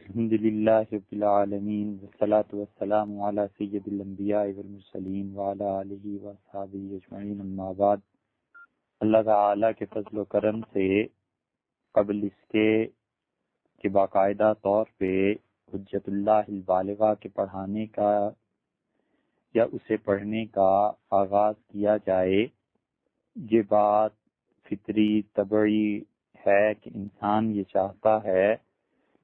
الحمد للہ رب العالمین والصلاة والسلام علی سید الانبیاء والمرسلین وعلی آلہ وصحبہ اجمعین، اما بعد۔ اللہ تعالیٰ کے فضل و کرم سے قبل اس کے کہ باقاعدہ طور پہ حجت اللہ البالغہ کے پڑھانے کا یا اسے پڑھنے کا آغاز کیا جائے، یہ بات فطری طبعی ہے کہ انسان یہ چاہتا ہے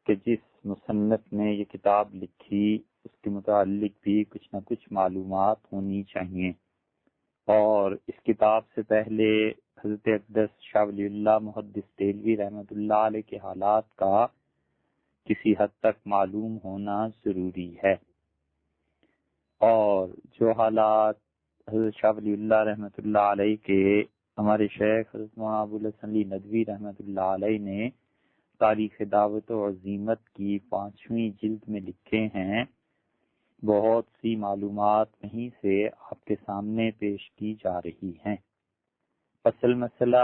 کہ جس مصنف نے یہ کتاب لکھی اس کے متعلق بھی کچھ نہ کچھ معلومات ہونی چاہیے، اور اس کتاب سے پہلے حضرت اقدس شاہ ولی اللہ محدث دہلوی رحمۃ اللہ علیہ کے حالات کا کسی حد تک معلوم ہونا ضروری ہے، اور جو حالات حضرت شاہ ولی اللہ رحمۃ اللہ علیہ کے ہمارے شیخ حضرت مولانا ابو الحسن علی ندوی رحمۃ اللہ علیہ نے تاریخ دعوت و عزیمت کی 5ویں جلد میں لکھے ہیں، بہت سی معلومات وہیں سے آپ کے سامنے پیش کی جا رہی ہیں۔ اصل مسئلہ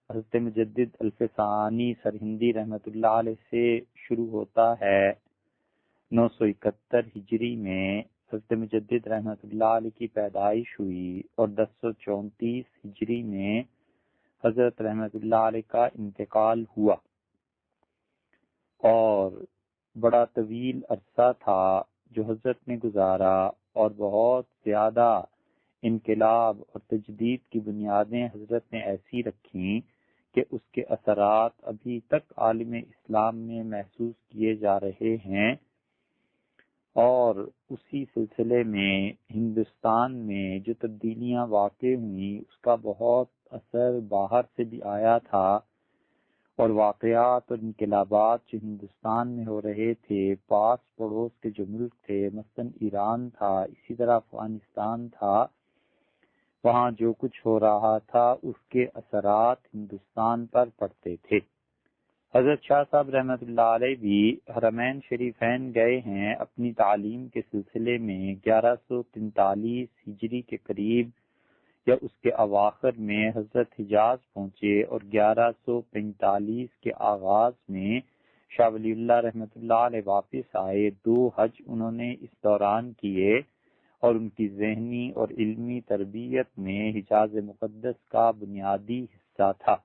حضرت مجدد الفسانی سرہندی رحمۃ اللہ علیہ سے شروع ہوتا ہے۔ 971 ہجری میں حضرت مجدد رحمۃ اللہ علیہ کی پیدائش ہوئی اور 1034 ہجری میں حضرت رحمۃ اللہ علیہ کا انتقال ہوا، اور بڑا طویل عرصہ تھا جو حضرت نے گزارا، اور بہت زیادہ انقلاب اور تجدید کی بنیادیں حضرت نے ایسی رکھیں کہ اس کے اثرات ابھی تک عالم اسلام میں محسوس کیے جا رہے ہیں، اور اسی سلسلے میں ہندوستان میں جو تبدیلیاں واقع ہوئیں اس کا بہت اثر باہر سے بھی آیا تھا، اور واقعات اور انقلابات جو ہندوستان میں ہو رہے تھے، پاس پڑوس کے جو ملک تھے، مثلاً ایران تھا، اسی طرح افغانستان تھا، وہاں جو کچھ ہو رہا تھا اس کے اثرات ہندوستان پر پڑتے تھے۔ حضرت شاہ صاحب رحمۃ اللہ علیہ بھی حرمین شریفین گئے ہیں اپنی تعلیم کے سلسلے میں 1143 ہجری کے قریب یا اس کے اواخر میں حضرت حجاز پہنچے، اور 1145 کے آغاز میں شاہ ولی اللہ رحمۃ اللہ علیہ واپس آئے۔ 2 حج انہوں نے اس دوران کیے، اور ان کی ذہنی اور علمی تربیت میں حجاز مقدس کا بنیادی حصہ تھا،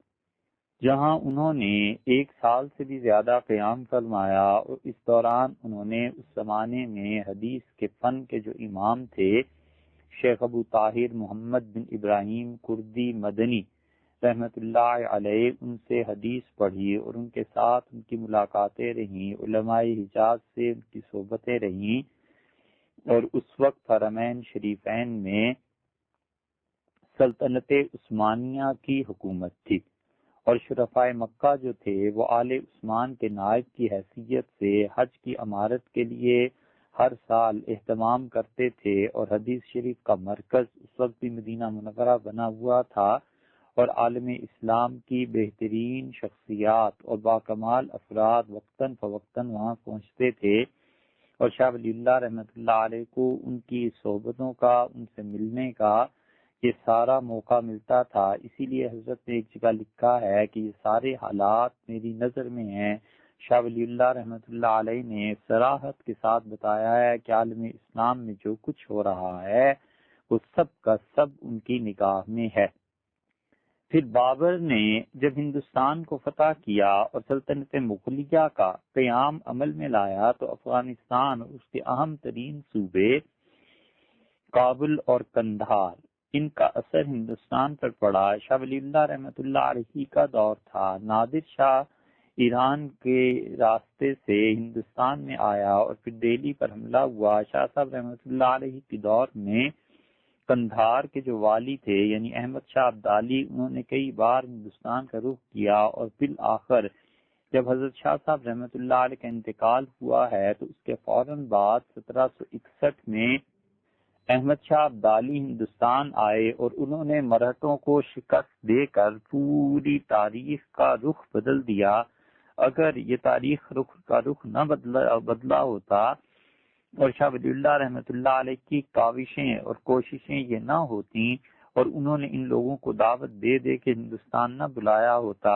جہاں انہوں نے 1 سال سے بھی زیادہ قیام فرمایا، اور اس دوران انہوں نے اس زمانے میں حدیث کے فن کے جو امام تھے شیخ ابو طاہر محمد بن ابراہیم کردی مدنی رحمت اللہ علیہ، ان سے حدیث پڑھی، اور ان کے ساتھ ان کی ملاقاتیں رہیں، علماء حجاز سے ان کی صحبتیں رہیں، اور اس وقت حرمین شریفین میں سلطنت عثمانیہ کی حکومت تھی، اور شرفاء مکہ جو تھے وہ آل عثمان کے نائب کی حیثیت سے حج کی امارت کے لیے ہر سال اہتمام کرتے تھے، اور حدیث شریف کا مرکز اس وقت بھی مدینہ منورہ بنا ہوا تھا، اور عالم اسلام کی بہترین شخصیات اور باکمال افراد وقتاً فوقتاً وہاں پہنچتے تھے، اور شاہ ولی اللہ رحمۃ اللہ علیہ کو ان کی صحبتوں کا، ان سے ملنے کا یہ سارا موقع ملتا تھا۔ اسی لیے حضرت نے ایک جگہ لکھا ہے کہ یہ سارے حالات میری نظر میں ہیں۔ شاہ ولی اللہ رحمۃ اللہ علیہ نے صراحت کے ساتھ بتایا ہے کہ عالم اسلام میں جو کچھ ہو رہا ہے وہ سب کا سب ان کی نگاہ میں ہے۔ پھر بابر نے جب ہندوستان کو فتح کیا اور سلطنت مغلیہ کا قیام عمل میں لایا، تو افغانستان اور اس کے اہم ترین صوبے کابل اور قندھار، ان کا اثر ہندوستان پر پڑا۔ شاہ ولی اللہ رحمۃ اللہ علیہ کا دور تھا، نادر شاہ ایران کے راستے سے ہندوستان میں آیا، اور پھر دہلی پر حملہ ہوا۔ شاہ صاحب رحمۃ اللہ علیہ کے دور میں قندھار کے جو والی تھے یعنی احمد شاہ ابدالی، انہوں نے کئی بار ہندوستان کا رخ کیا، اور بالآخر جب حضرت شاہ صاحب رحمۃ اللہ علیہ کا انتقال ہوا ہے تو اس کے فوراً بعد 1761 میں احمد شاہ ابدالی ہندوستان آئے، اور انہوں نے مرہٹوں کو شکست دے کر پوری تاریخ کا رخ بدل دیا۔ اگر یہ تاریخ کا رخ نہ بدلا ہوتا، اور شاہ ولی اللہ رحمۃ اللہ علیہ کی کاوشیں اور کوششیں یہ نہ ہوتیں، اور انہوں نے ان لوگوں کو دعوت دے کے ہندوستان نہ بلایا ہوتا،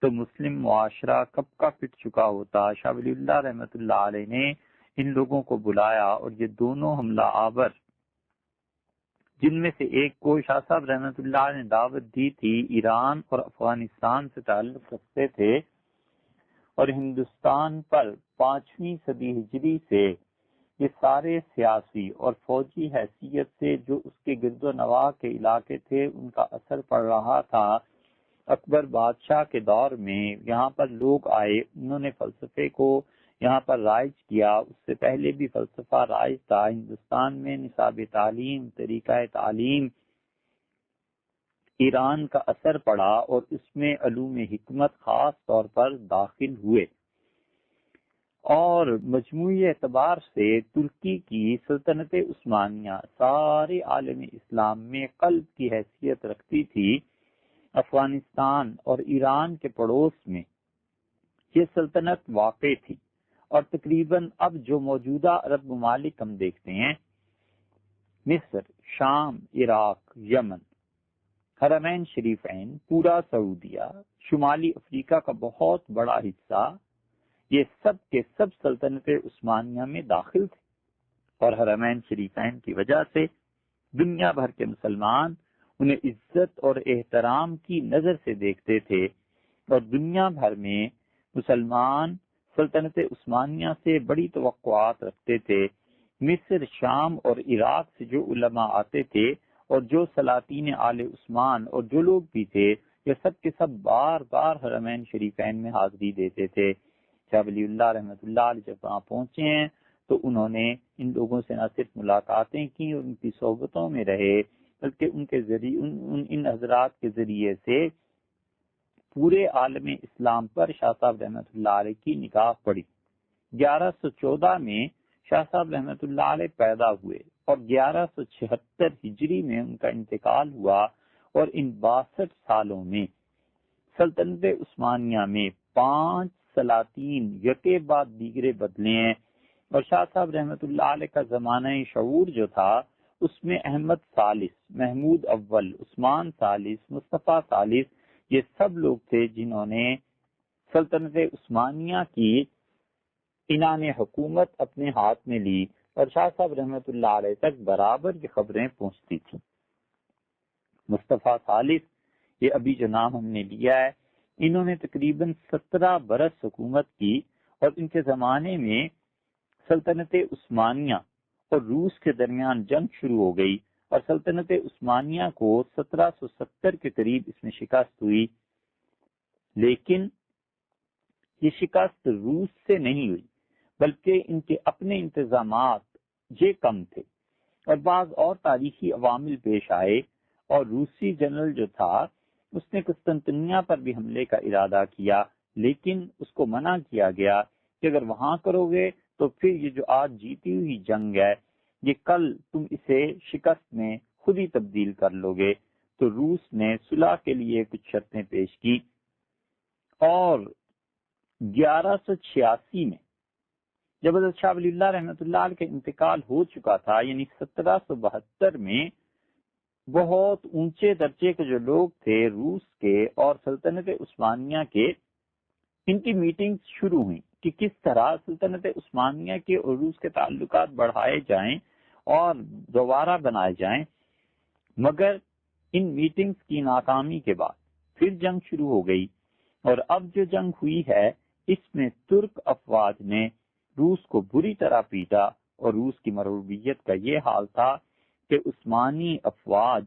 تو مسلم معاشرہ کب کا پٹ چکا ہوتا۔ شاہ ولی اللہ رحمۃ اللہ علیہ نے ان لوگوں کو بلایا اور یہ دونوں حملہ آور، جن میں سے ایک کو شاہ صاحب رحمۃ اللہ نے دعوت دی تھی، ایران اور افغانستان سے تعلق رکھتے تھے، اور ہندوستان پر 5ویں صدی ہجری سے یہ سارے سیاسی اور فوجی حیثیت سے جو اس کے گرد و نواح کے علاقے تھے ان کا اثر پڑ رہا تھا۔ اکبر بادشاہ کے دور میں یہاں پر لوگ آئے، انہوں نے فلسفے کو یہاں پر رائج کیا۔ اس سے پہلے بھی فلسفہ رائج تھا ہندوستان میں، نصاب تعلیم، طریقہ تعلیم، ایران کا اثر پڑا اور اس میں علوم حکمت خاص طور پر داخل ہوئے، اور مجموعی اعتبار سے ترکی کی سلطنت عثمانیہ سارے عالم اسلام میں قلب کی حیثیت رکھتی تھی۔ افغانستان اور ایران کے پڑوس میں یہ سلطنت واقع تھی، اور تقریباً اب جو موجودہ عرب ممالک ہم دیکھتے ہیں، مصر، شام، عراق، یمن، حرمین شریفین، پورا سعودیہ، شمالی افریقہ کا بہت بڑا حصہ، یہ سب کے سب سلطنت عثمانیہ میں داخل تھے، اور حرمین شریفین کی وجہ سے دنیا بھر کے مسلمان انہیں عزت اور احترام کی نظر سے دیکھتے تھے، اور دنیا بھر میں مسلمان سلطنت عثمانیہ سے بڑی توقعات رکھتے تھے۔ مصر، شام اور عراق سے جو علماء آتے تھے اور جو سلاطین آل عثمان اور جو لوگ بھی تھے، یہ سب کے سب بار بار حرمین شریفین میں حاضری دیتے تھے۔ شاہ ولی اللہ رحمۃ اللہ علیہ جب وہاں پہنچے ہیں تو انہوں نے ان لوگوں سے نہ صرف ملاقاتیں کی اور ان کی صحبتوں میں رہے، بلکہ ان کے ذریعے ان حضرات کے ذریعے سے پورے عالم اسلام پر شاہ صاحب رحمۃ اللہ علیہ کی نگاہ پڑی۔ 1114 میں شاہ صاحب رحمۃ اللہ علیہ پیدا ہوئے اور 1176 ہجری میں ان کا انتقال ہوا، اور ان 62 سالوں میں سلطنت عثمانیہ میں 5 سلاطین یکے بعد دیگرے بدلے ہیں، اور شاہ صاحب رحمۃ اللہ علیہ کا زمانہ شعور جو تھا اس میں احمد ثالث، محمود اول، عثمان ثالث، مصطفیٰ ثالث، یہ سب لوگ تھے جنہوں نے سلطنت عثمانیہ کی عنان حکومت اپنے ہاتھ میں لی، اور شاہ صاحب رحمۃ اللہ علیہ تک برابر یہ خبریں پہنچتی تھیں۔ مصطفیٰ ثالث، یہ ابھی جو نام ہم نے لیا ہے، انہوں نے تقریباً 17 برس حکومت کی، اور ان کے زمانے میں سلطنت عثمانیہ اور روس کے درمیان جنگ شروع ہو گئی، اور سلطنت عثمانیہ کو 1770 کے قریب اس میں شکست ہوئی، لیکن یہ شکست روس سے نہیں ہوئی، بلکہ ان کے اپنے انتظامات یہ کم تھے، اور بعض اور تاریخی عوامل پیش آئے، اور روسی جنرل جو تھا اس نے قسطنطنیہ پر بھی حملے کا ارادہ کیا، لیکن اس کو منع کیا گیا کہ اگر وہاں کرو گے تو پھر یہ جو آج جیتی ہوئی جنگ ہے یہ کل تم اسے شکست میں خود ہی تبدیل کر لو گے۔ تو روس نے صلح کے لیے کچھ شرطیں پیش کی، اور 1186 میں جب حضرت شاہ ولی اللہ رحمۃ اللہ علیہ کا انتقال ہو چکا تھا، یعنی 1772 میں بہت اونچے درجے کے جو لوگ تھے روس کے اور سلطنت عثمانیہ کے، ان کی میٹنگ شروع ہوئی کہ کس طرح سلطنت عثمانیہ کے اور روس کے تعلقات بڑھائے جائیں اور دوبارہ بنائے جائیں، مگر ان میٹنگز کی ناکامی کے بعد پھر جنگ شروع ہو گئی، اور اب جو جنگ ہوئی ہے اس میں ترک افواج نے روس کو بری طرح پیٹا، اور روس کی مرعوبیت کا یہ حال تھا کہ عثمانی افواج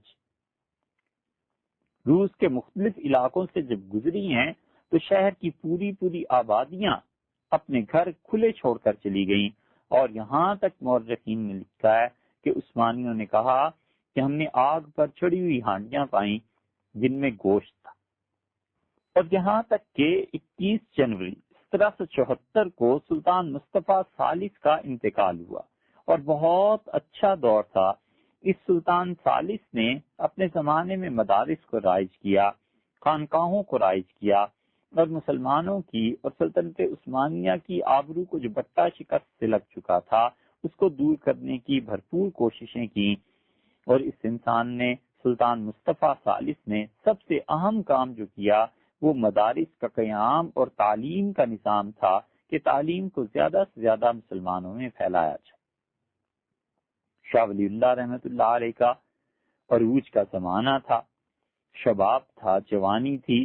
روس کے مختلف علاقوں سے جب گزری ہیں تو شہر کی پوری آبادیاں اپنے گھر کھلے چھوڑ کر چلی گئیں، اور یہاں تک مورخین نے لکھا ہے کہ عثمانیوں نے کہا کہ ہم نے آگ پر چڑھی ہوئی ہانڈیاں پائیں جن میں گوشت تھا، اور یہاں تک کہ 21 جنوری 1774 کو سلطان مصطفیٰ ثالث کا انتقال ہوا، اور بہت اچھا دور تھا۔ اس سلطان ثالث نے اپنے زمانے میں مدارس کو رائج کیا، خانقاہوں کو رائج کیا، اور مسلمانوں کی اور سلطنت عثمانیہ کی آبرو کو جو بٹا شکست سے لگ چکا تھا اس کو دور کرنے کی بھرپور کوششیں کی، اور اس انسان نے سلطان مصطفیٰ ثالث نے سب سے اہم کام جو کیا وہ مدارس کا قیام اور تعلیم کا نظام تھا کہ تعلیم کو زیادہ سے زیادہ مسلمانوں میں پھیلایا جائے۔ شاہ ولی اللہ رحمۃ اللہ علیہ کا عروج کا زمانہ تھا، شباب تھا، جوانی تھی،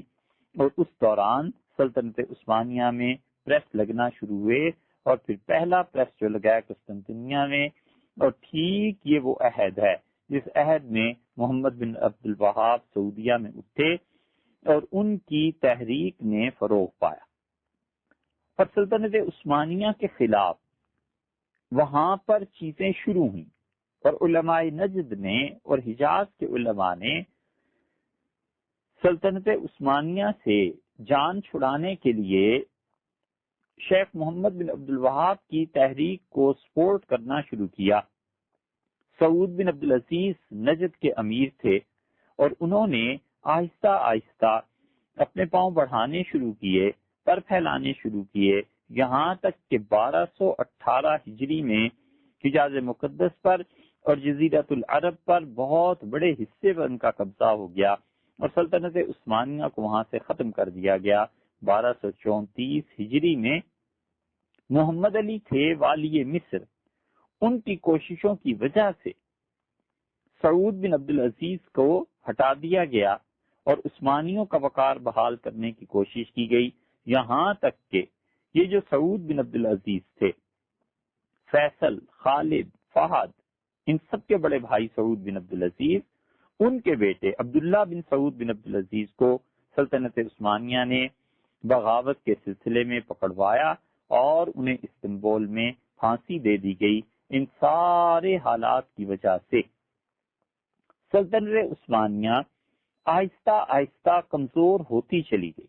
اور اس دوران سلطنت عثمانیہ میں پریس لگنا شروع ہوئے، اور پھر پہلا پریس جو لگایا قسطنطنیہ میں، اور ٹھیک یہ وہ عہد ہے جس عہد میں محمد بن عبد الوہاب سعودیہ میں اٹھے اور ان کی تحریک نے فروغ پایا، اور سلطنت عثمانیہ کے خلاف وہاں پر چیزیں شروع ہوئیں، اور علماء نجد نے اور حجاز کے علماء نے سلطنت عثمانیہ سے جان چھڑانے کے لیے شیخ محمد بن عبد الوہاب کی تحریک کو سپورٹ کرنا شروع کیا۔ سعود بن عبدالعزیز نجد کے امیر تھے، اور انہوں نے آہستہ آہستہ اپنے پاؤں بڑھانے شروع کیے، پر پھیلانے شروع کیے، یہاں تک کہ 1218 ہجری میں حجاز مقدس پر اور جزیرۃ العرب پر بہت بڑے حصے پر ان کا قبضہ ہو گیا، اور سلطنت عثمانیہ کو وہاں سے ختم کر دیا گیا۔ 1234 ہجری میں محمد علی تھے والی مصر، ان کی کوششوں کی وجہ سے سعود بن عبدالعزیز کو ہٹا دیا گیا اور عثمانیوں کا وقار بحال کرنے کی کوشش کی گئی، یہاں تک کہ یہ جو سعود بن عبدالعزیز تھے، فیصل، خالد، فہد، ان سب کے بڑے بھائی سعود بن عبدالعزیز، ان کے بیٹے عبداللہ بن سعود بن عبدالعزیز کو سلطنت عثمانیہ نے بغاوت کے سلسلے میں پکڑوایا اور انہیں استنبول میں پھانسی دے دی گئی۔ ان سارے حالات کی وجہ سے سلطنت عثمانیہ آہستہ آہستہ کمزور ہوتی چلی گئی،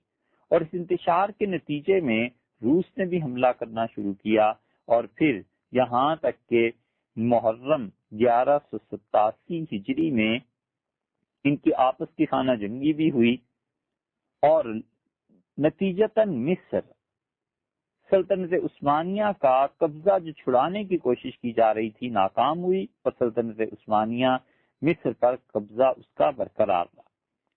اور اس انتشار کے نتیجے میں روس نے بھی حملہ کرنا شروع کیا، اور پھر یہاں تک کہ محرم 1187 ہجری میں ان کی آپس کی خانہ جنگی بھی ہوئی، اور نتیجتاً مصر سلطنت عثمانیہ کا قبضہ جو چھڑانے کی کوشش کی جا رہی تھی ناکام ہوئی، اور سلطنت عثمانیہ مصر پر قبضہ اس کا برقرار رہا۔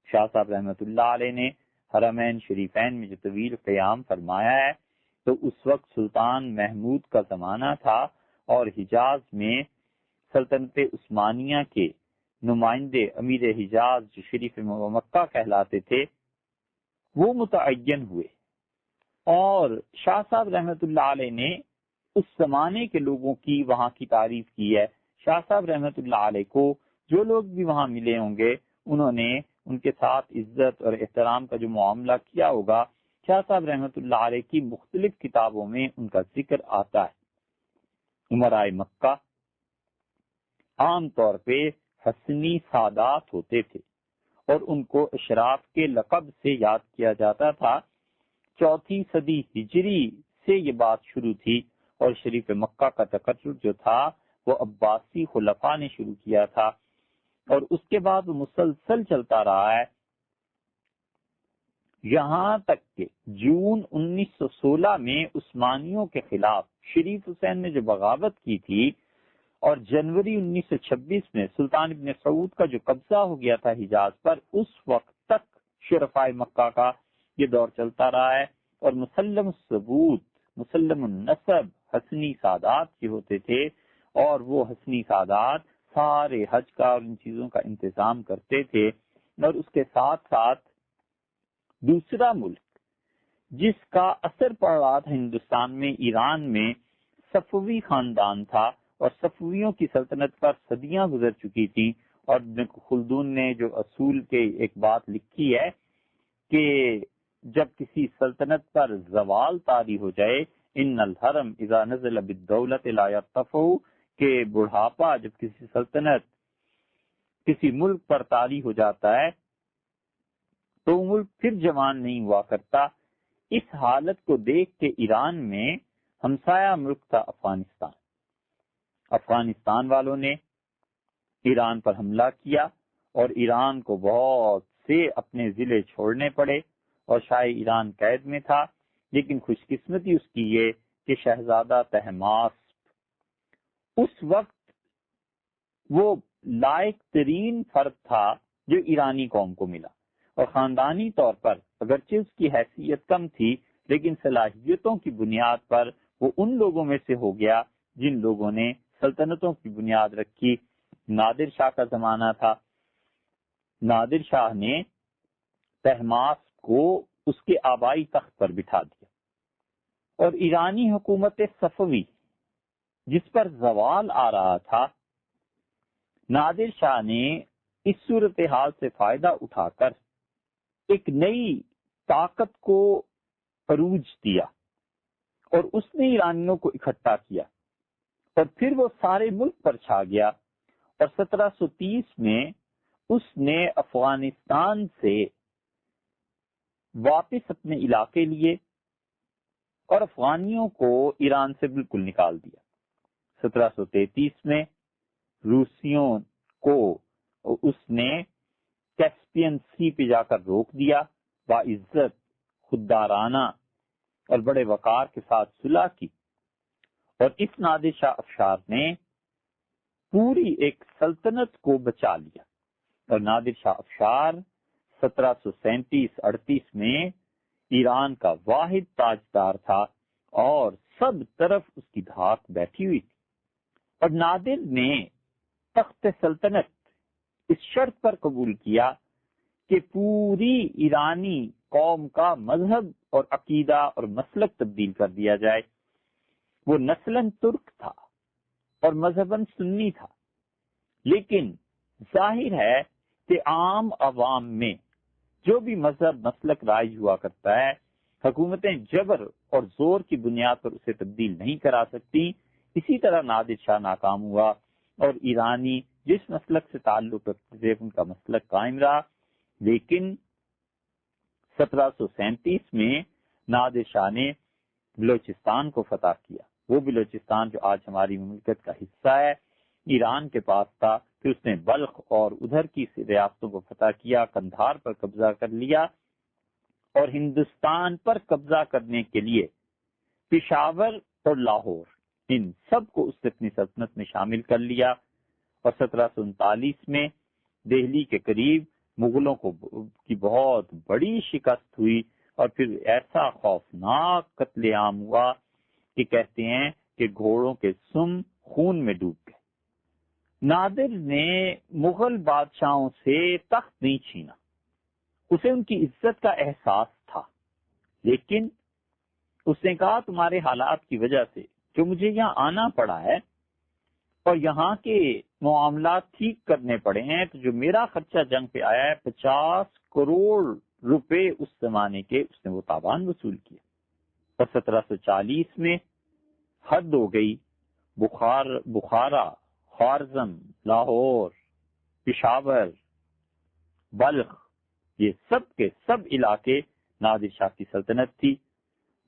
شاہ صاحب رحمۃ اللہ علیہ نے حرمین شریفین میں جو طویل قیام فرمایا ہے، تو اس وقت سلطان محمود کا زمانہ تھا، اور حجاز میں سلطنت عثمانیہ کے نمائندے امیر حجاز جو شریف مکہ کہلاتے تھے وہ متعین ہوئے، اور شاہ صاحب رحمۃ اللہ علیہ نے اس زمانے کے لوگوں کی وہاں کی تعریف کی ہے۔ شاہ صاحب رحمۃ اللہ علیہ کو جو لوگ بھی وہاں ملے ہوں گے، انہوں نے ان کے ساتھ عزت اور احترام کا جو معاملہ کیا ہوگا، شاہ صاحب رحمۃ اللہ علیہ کی مختلف کتابوں میں ان کا ذکر آتا ہے۔ امرائے مکہ عام طور پہ حسنی سادات ہوتے تھے، اور ان کو اشراف کے لقب سے یاد کیا جاتا تھا۔ 4 صدی ہجری سے یہ بات شروع تھی، اور شریف مکہ کا تقرر جو تھا وہ عباسی خلفاء نے شروع کیا تھا، اور اس کے بعد وہ مسلسل چلتا رہا ہے، یہاں تک کہ جون 1916 میں عثمانیوں کے خلاف شریف حسین نے جو بغاوت کی تھی، اور جنوری 1926 میں سلطان ابن سعود کا جو قبضہ ہو گیا تھا حجاز پر، اس وقت تک شرفائے مکہ کا یہ دور چلتا رہا ہے، اور مسلم الثبوت، مسلم النسب حسنی سادات کے ہوتے تھے، اور وہ حسنی سادات سارے حج کا اور ان چیزوں کا انتظام کرتے تھے۔ اور اس کے ساتھ ساتھ دوسرا ملک جس کا اثر پڑ رہا تھا ہندوستان میں، ایران میں صفوی خاندان تھا، اور صفویوں کی سلطنت پر صدیاں گزر چکی تھیں، اور ابن خلدون نے جو اصول کے ایک بات لکھی ہے کہ جب کسی سلطنت پر زوال طاری ہو جائے، ان الحرم اذا نزل بالدولت لا يرتفع، کہ بڑھاپا جب کسی سلطنت کسی ملک پر طاری ہو جاتا ہے تو وہ ملک پھر جوان نہیں ہوا کرتا۔ اس حالت کو دیکھ کے ایران میں ہمسایہ ملک تھا افغانستان والوں نے ایران پر حملہ کیا، اور ایران کو بہت سے اپنے ضلع چھوڑنے پڑے، اور شاہ ایران قید میں تھا، لیکن خوش قسمتی اس کی یہ کہ شہزادہ طہماسپ اس وقت وہ لائق ترین فرد تھا جو ایرانی قوم کو ملا، اور خاندانی طور پر اگرچہ اس کی حیثیت کم تھی لیکن صلاحیتوں کی بنیاد پر وہ ان لوگوں میں سے ہو گیا جن لوگوں نے سلطنتوں کی بنیاد رکھی۔ نادر شاہ کا زمانہ تھا، نادر شاہ نے طہماسپ کو اس کے آبائی تخت پر بٹھا دیا، اور ایرانی حکومت صفوی جس پر زوال آ رہا تھا، نادر شاہ نے اس صورتحال سے فائدہ اٹھا کر ایک نئی طاقت کو عروج دیا اور اس نے ایرانیوں کو اکٹھا کیا، اور پھر وہ سارے ملک پر چھا گیا، اور 1730 میں اس نے افغانستان سے واپس اپنے علاقے لیے اور افغانیوں کو ایران سے بالکل نکال دیا۔ 1733 میں روسیوں کو اس نے کیسپین سی پہ جا کر روک دیا، باعزت خوددارانہ اور بڑے وقار کے ساتھ صلح کی، اور اس نادر شاہ افشار نے پوری ایک سلطنت کو بچا لیا۔ اور نادر شاہ افشار 1737-38 میں ایران کا واحد تاجدار تھا، اور سب طرف اس کی دھاک بیٹھی ہوئی تھی، اور نادر نے تخت سلطنت اس شرط پر قبول کیا کہ پوری ایرانی قوم کا مذہب اور عقیدہ اور مسلک تبدیل کر دیا جائے۔ وہ نسلاً ترک تھا اور مذہباً سنی تھا، لیکن ظاہر ہے کہ عام عوام میں جو بھی مذہب مسلک رائج ہوا کرتا ہے، حکومتیں جبر اور زور کی بنیاد پر اسے تبدیل نہیں کرا سکتی۔ اسی طرح نادر شاہ ناکام ہوا، اور ایرانی جس مسلک سے تعلق رکھتے تھے ان کا مسلک قائم رہا، لیکن 1737 میں نادر شاہ نے بلوچستان کو فتح کیا۔ وہ بلوچستان جو آج ہماری مملکت کا حصہ ہے، ایران کے پاس تھا۔ پھر اس نے بلخ اور ادھر کی ریاستوں کو فتح کیا، قندھار پر قبضہ کر لیا، اور ہندوستان پر قبضہ کرنے کے لیے پشاور اور لاہور ان سب کو اس نے اپنی سلطنت میں شامل کر لیا، اور 1739 میں دہلی کے قریب مغلوں کی بہت بڑی شکست ہوئی، اور پھر ایسا خوفناک قتل عام ہوا کہ کہتے ہیں کہ گھوڑوں کے سم خون میں ڈوب گئے۔ نادر نے مغل بادشاہوں سے تخت نہیں چھینا، اسے ان کی عزت کا احساس تھا، لیکن اس نے کہا تمہارے حالات کی وجہ سے جو مجھے یہاں آنا پڑا ہے اور یہاں کے معاملات ٹھیک کرنے پڑے ہیں، تو جو میرا خرچہ جنگ پہ آیا ہے 50 کروڑ روپے اس زمانے کے، اس نے وہ تاوان وصول کیا۔ اور 1740 میں حد ہو گئی، بخارا، خوارزم، لاہور، پشاور، بلخ، یہ سب کے سب علاقے نادر شاہ کی سلطنت تھی،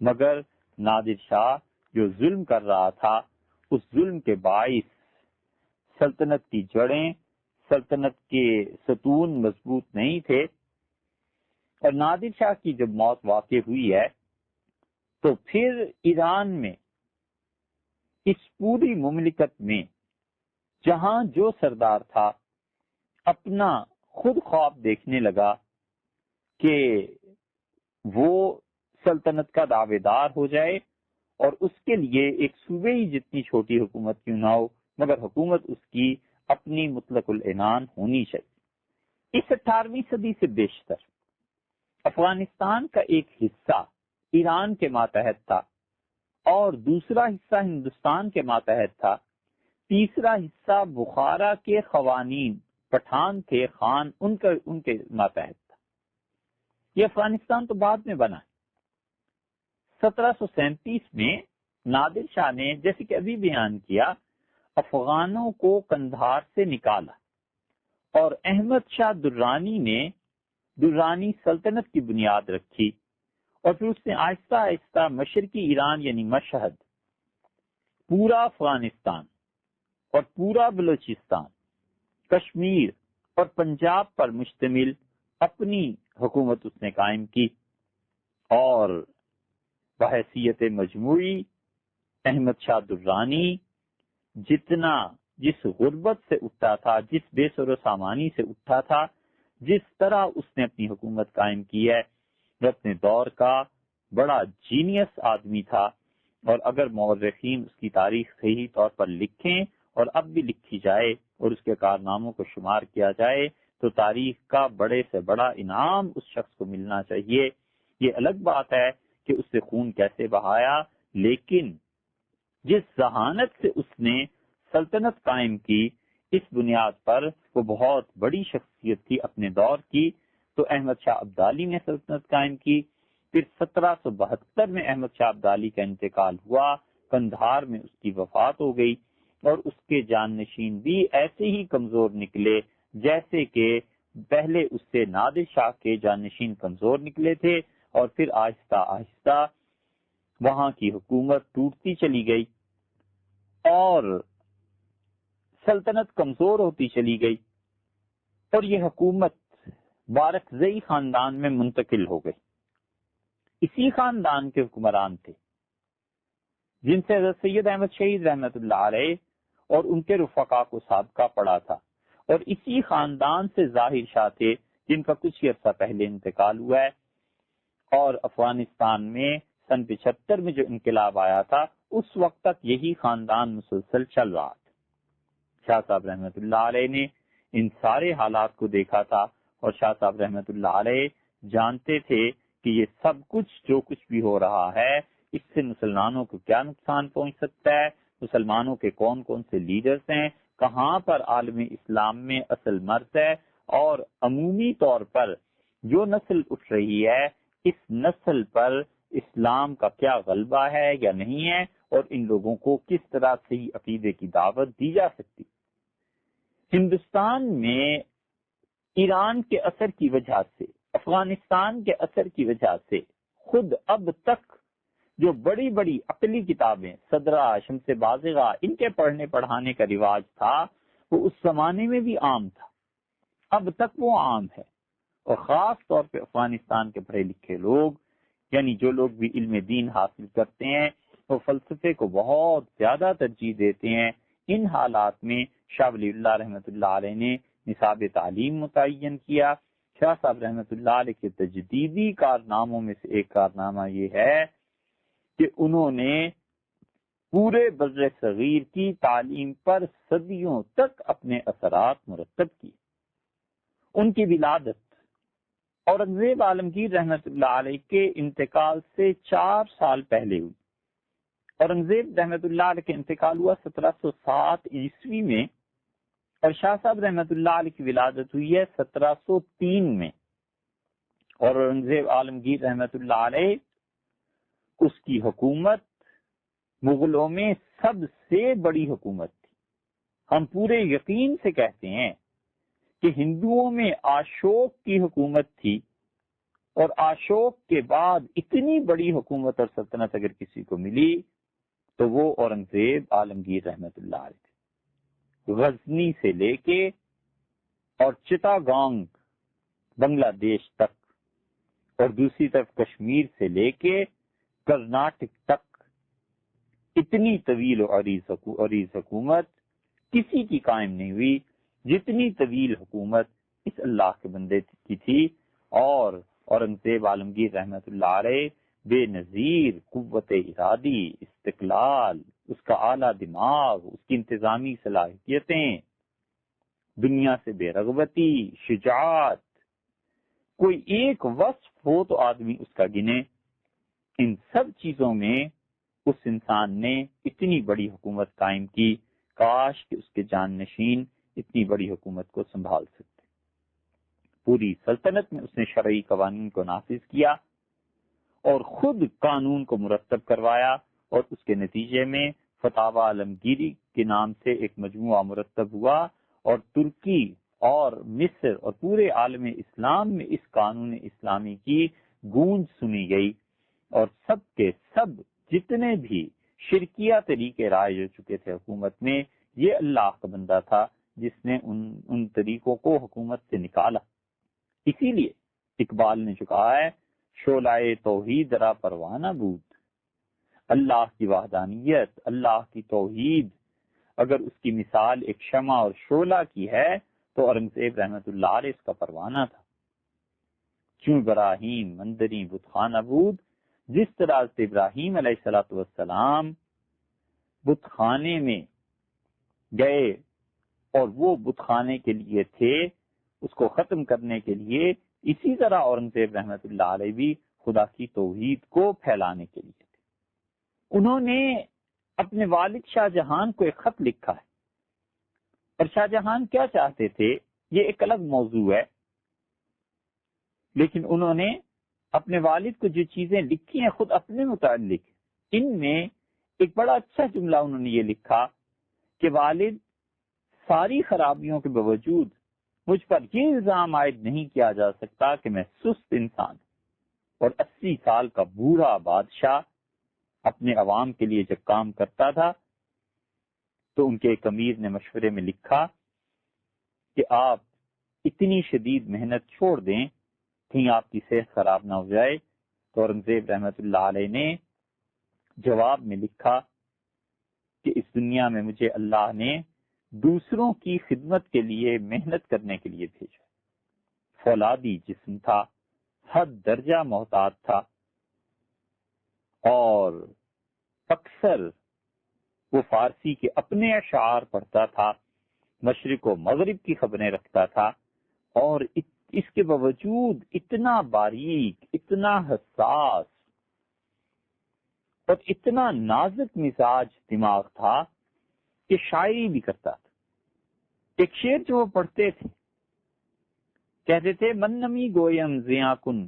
مگر نادر شاہ جو ظلم کر رہا تھا اس ظلم کے باعث سلطنت کی جڑیں، سلطنت کے ستون مضبوط نہیں تھے، اور نادر شاہ کی جب موت واقع ہوئی ہے تو پھر ایران میں اس پوری مملکت میں جہاں جو سردار تھا اپنا خود خواب دیکھنے لگا کہ وہ سلطنت کا دعوے دار ہو جائے، اور اس کے لیے ایک صوبے ہی جتنی چھوٹی حکومت کیوں نہ ہو مگر حکومت اس کی اپنی مطلق العنان ہونی چاہیے۔ اس 18ویں صدی سے بیشتر افغانستان کا ایک حصہ ایران کے ماتحت تھا، اور دوسرا حصہ ہندوستان کے ماتحت تھا، تیسرا حصہ بخارا کے قوانین پٹھان تھے، خان ان کے ماتحت تھا۔ یہ افغانستان تو بعد میں بنا۔ 1737 میں نادر شاہ نے جیسے کہ ابھی بیان کیا افغانوں کو قندھار سے نکالا، اور احمد شاہ درانی نے درانی سلطنت کی بنیاد رکھی، اور پھر اس نے آہستہ آہستہ مشرقی ایران یعنی مشہد، پورا افغانستان اور پورا بلوچستان، کشمیر اور پنجاب پر مشتمل اپنی حکومت اس نے قائم کی، اور بحیثیت مجموعی احمد شاہ درانی جس غربت سے اٹھا تھا، جس بے سر و سامانی سے اٹھا تھا، جس طرح اس نے اپنی حکومت قائم کی ہے، وہ اپنے دور کا بڑا جینیس آدمی تھا، اور اگر مورخین اس کی تاریخ صحیح طور پر لکھیں اور اب بھی لکھی جائے اور اس کے کارناموں کو شمار کیا جائے تو تاریخ کا بڑے سے بڑا انعام اس شخص کو ملنا چاہیے۔ یہ الگ بات ہے کہ اس سے خون کیسے بہایا، لیکن جس ذہانت سے اس نے سلطنت قائم کی، اس بنیاد پر وہ بہت بڑی شخصیت تھی اپنے دور کی۔ تو احمد شاہ ابدالی نے سلطنت قائم کی، پھر 1772 میں احمد شاہ ابدالی کا انتقال ہوا، قندھار میں اس کی وفات ہو گئی، اور اس کے جانشین بھی ایسے ہی کمزور نکلے جیسے کہ پہلے اس سے نادر شاہ کے جانشین کمزور نکلے تھے، اور پھر آہستہ آہستہ وہاں کی حکومت ٹوٹتی چلی گئی اور سلطنت کمزور ہوتی چلی گئی، اور یہ حکومت بارکزئی خاندان میں منتقل ہو گئی۔ اسی خاندان کے حکمران تھے جن سے حضرت سید احمد شہید رحمت اللہ علیہ اور ان کے رفقا کو سابقہ پڑا تھا، اور اسی خاندان سے ظاہر شاہ تھے جن کا کچھ ہی عرصہ پہلے انتقال ہوا ہے، اور افغانستان میں سن 75 میں جو انقلاب آیا تھا اس وقت تک یہی خاندان مسلسل چل رہا تھا۔ شاہ صاحب رحمت اللہ علیہ نے ان سارے حالات کو دیکھا تھا، اور شاہ صاحب رحمت اللہ علیہ جانتے تھے کہ یہ سب کچھ جو کچھ بھی ہو رہا ہے اس سے مسلمانوں کو کیا نقصان پہنچ سکتا ہے، مسلمانوں کے کون کون سے لیڈرز ہیں، کہاں پر عالم اسلام میں اصل مرض ہے، اور عمومی طور پر جو نسل اٹھ رہی ہے اس نسل پر اسلام کا کیا غلبہ ہے یا نہیں ہے، اور ان لوگوں کو کس طرح صحیح عقیدے کی دعوت دی جا سکتی۔ ہندوستان میں ایران کے اثر کی وجہ سے، افغانستان کے اثر کی وجہ سے خود اب تک جو بڑی بڑی عقلی کتابیں صدرہ، شمس بازغہ، ان کے پڑھنے پڑھانے کا رواج تھا وہ اس زمانے میں بھی عام تھا، اب تک وہ عام ہے، اور خاص طور پہ افغانستان کے پڑھے لکھے لوگ، یعنی جو لوگ بھی علم دین حاصل کرتے ہیں وہ فلسفے کو بہت زیادہ ترجیح دیتے ہیں۔ ان حالات میں شاہ ولی اللہ رحمۃ اللہ علیہ نے نصاب تعلیم متعین کیا۔ شاہ صاحب رحمۃ اللہ علیہ کے تجدیدی کارناموں میں سے ایک کارنامہ یہ ہے کہ انہوں نے پورے بر صغیر کی تعلیم پر صدیوں تک اپنے اثرات مرتب کیے۔ ان کی ولادت اورنگزیب عالمگیر رحمت اللہ علیہ کے انتقال سے 4 سال پہلے ہوئی۔ اورنگزیب رحمت اللہ علیہ کا انتقال ہوا 1707 عیسوی میں، اور شاہ صاحب رحمت اللہ علیہ کی ولادت ہوئی ہے 1703 میں، اور اورنگزیب عالمگیر رحمت اللہ علیہ اس کی حکومت مغلوں میں سب سے بڑی حکومت تھی۔ ہم پورے یقین سے کہتے ہیں کہ ہندوؤں میں اشوک کی حکومت تھی، اور اشوک کے بعد اتنی بڑی حکومت اور سلطنت اگر کسی کو ملی تو وہ اورنگزیب عالمگیر رحمت اللہ علیہ تھے۔ غزنی سے لے کے اور چٹاگانگ بنگلہ دیش تک، اور دوسری طرف کشمیر سے لے کے کرناٹک تک، اتنی طویل و عریض حکومت کسی کی قائم نہیں ہوئی جتنی طویل حکومت اس اللہ کے بندے کی تھی۔ اور اورنگزیب عالمگیر رحمت اللہ علیہ بے نظیر قوت ارادی، استقلال، اس کا اعلیٰ دماغ، اس کی انتظامی صلاحیتیں، دنیا سے بے رغبتی، شجاعت، کوئی ایک وصف ہو تو آدمی اس کا گنے۔ ان سب چیزوں میں اس انسان نے اتنی بڑی حکومت قائم کی، کاش کہ اس کے جانشین اتنی بڑی حکومت کو سنبھال سکتے۔ پوری سلطنت میں اس نے شرعی قوانین کو نافذ کیا اور خود قانون کو مرتب کروایا، اور اس کے نتیجے میں فتاوی عالمگیری کے نام سے ایک مجموعہ مرتب ہوا، اور ترکی اور مصر اور پورے عالم اسلام میں اس قانون اسلامی کی گونج سنی گئی، اور سب کے سب جتنے بھی شرکیہ طریقے رائج ہو چکے تھے حکومت میں، یہ اللہ کا بندہ تھا جس نے ان طریقوں کو حکومت سے نکالا۔ اسی لیے اقبال نے جو کہا ہے، شعلہ توحید را پروانہ بود، اللہ کی وحدانیت، اللہ کی توحید اگر اس کی مثال ایک شمع اور شعلہ کی ہے تو اورنگزیب رحمت اللہ علیہ اس کا پروانہ تھا۔ چون ابراہیم مندری بت خانہ بود، جس طرح سے ابراہیم علیہ السلام بت خانے میں گئے اور وہ بت خانے کے لیے تھے، اس کو ختم کرنے کے لیے، اسی طرح اورنگزیب رحمت اللہ علیہ بھی خدا کی توحید کو پھیلانے کے لیے تھے۔ انہوں نے اپنے والد شاہ جہان کو ایک خط لکھا ہے، اور شاہ جہان کیا چاہتے تھے یہ ایک الگ موضوع ہے، لیکن انہوں نے اپنے والد کو جو چیزیں لکھی ہیں خود اپنے متعلق، ان میں ایک بڑا اچھا جملہ انہوں نے یہ لکھا کہ والد، ساری خرابیوں کے باوجود مجھ پر یہ الزام عائد نہیں کیا جا سکتا کہ میں سست انسان اور 80 سال کا بوڑھا بادشاہ اپنے عوام کے لیے جب کام کرتا تھا تو ان کے ایک امیر نے مشورے میں لکھا کہ آپ اتنی شدید محنت چھوڑ دیں کہیں آپ کی صحت خراب نہ ہو جائے۔ تو اورنگزیب رحمت اللہ علیہ نے جواب میں لکھا کہ اس دنیا میں مجھے اللہ نے دوسروں کی خدمت کے لیے محنت کرنے کے لیے بھیجا۔ فولادی جسم تھا، حد درجہ محتاط تھا، اور اکثر وہ فارسی کے اپنے اشعار پڑھتا تھا، مشرق و مغرب کی خبریں رکھتا تھا، اور اس کے باوجود اتنا باریک، اتنا حساس اور اتنا نازک مزاج دماغ تھا کہ شاعری بھی کرتا تھا۔ ایک شعر جو وہ پڑھتے تھے، کہتے تھے من نمی گویم زیاں کن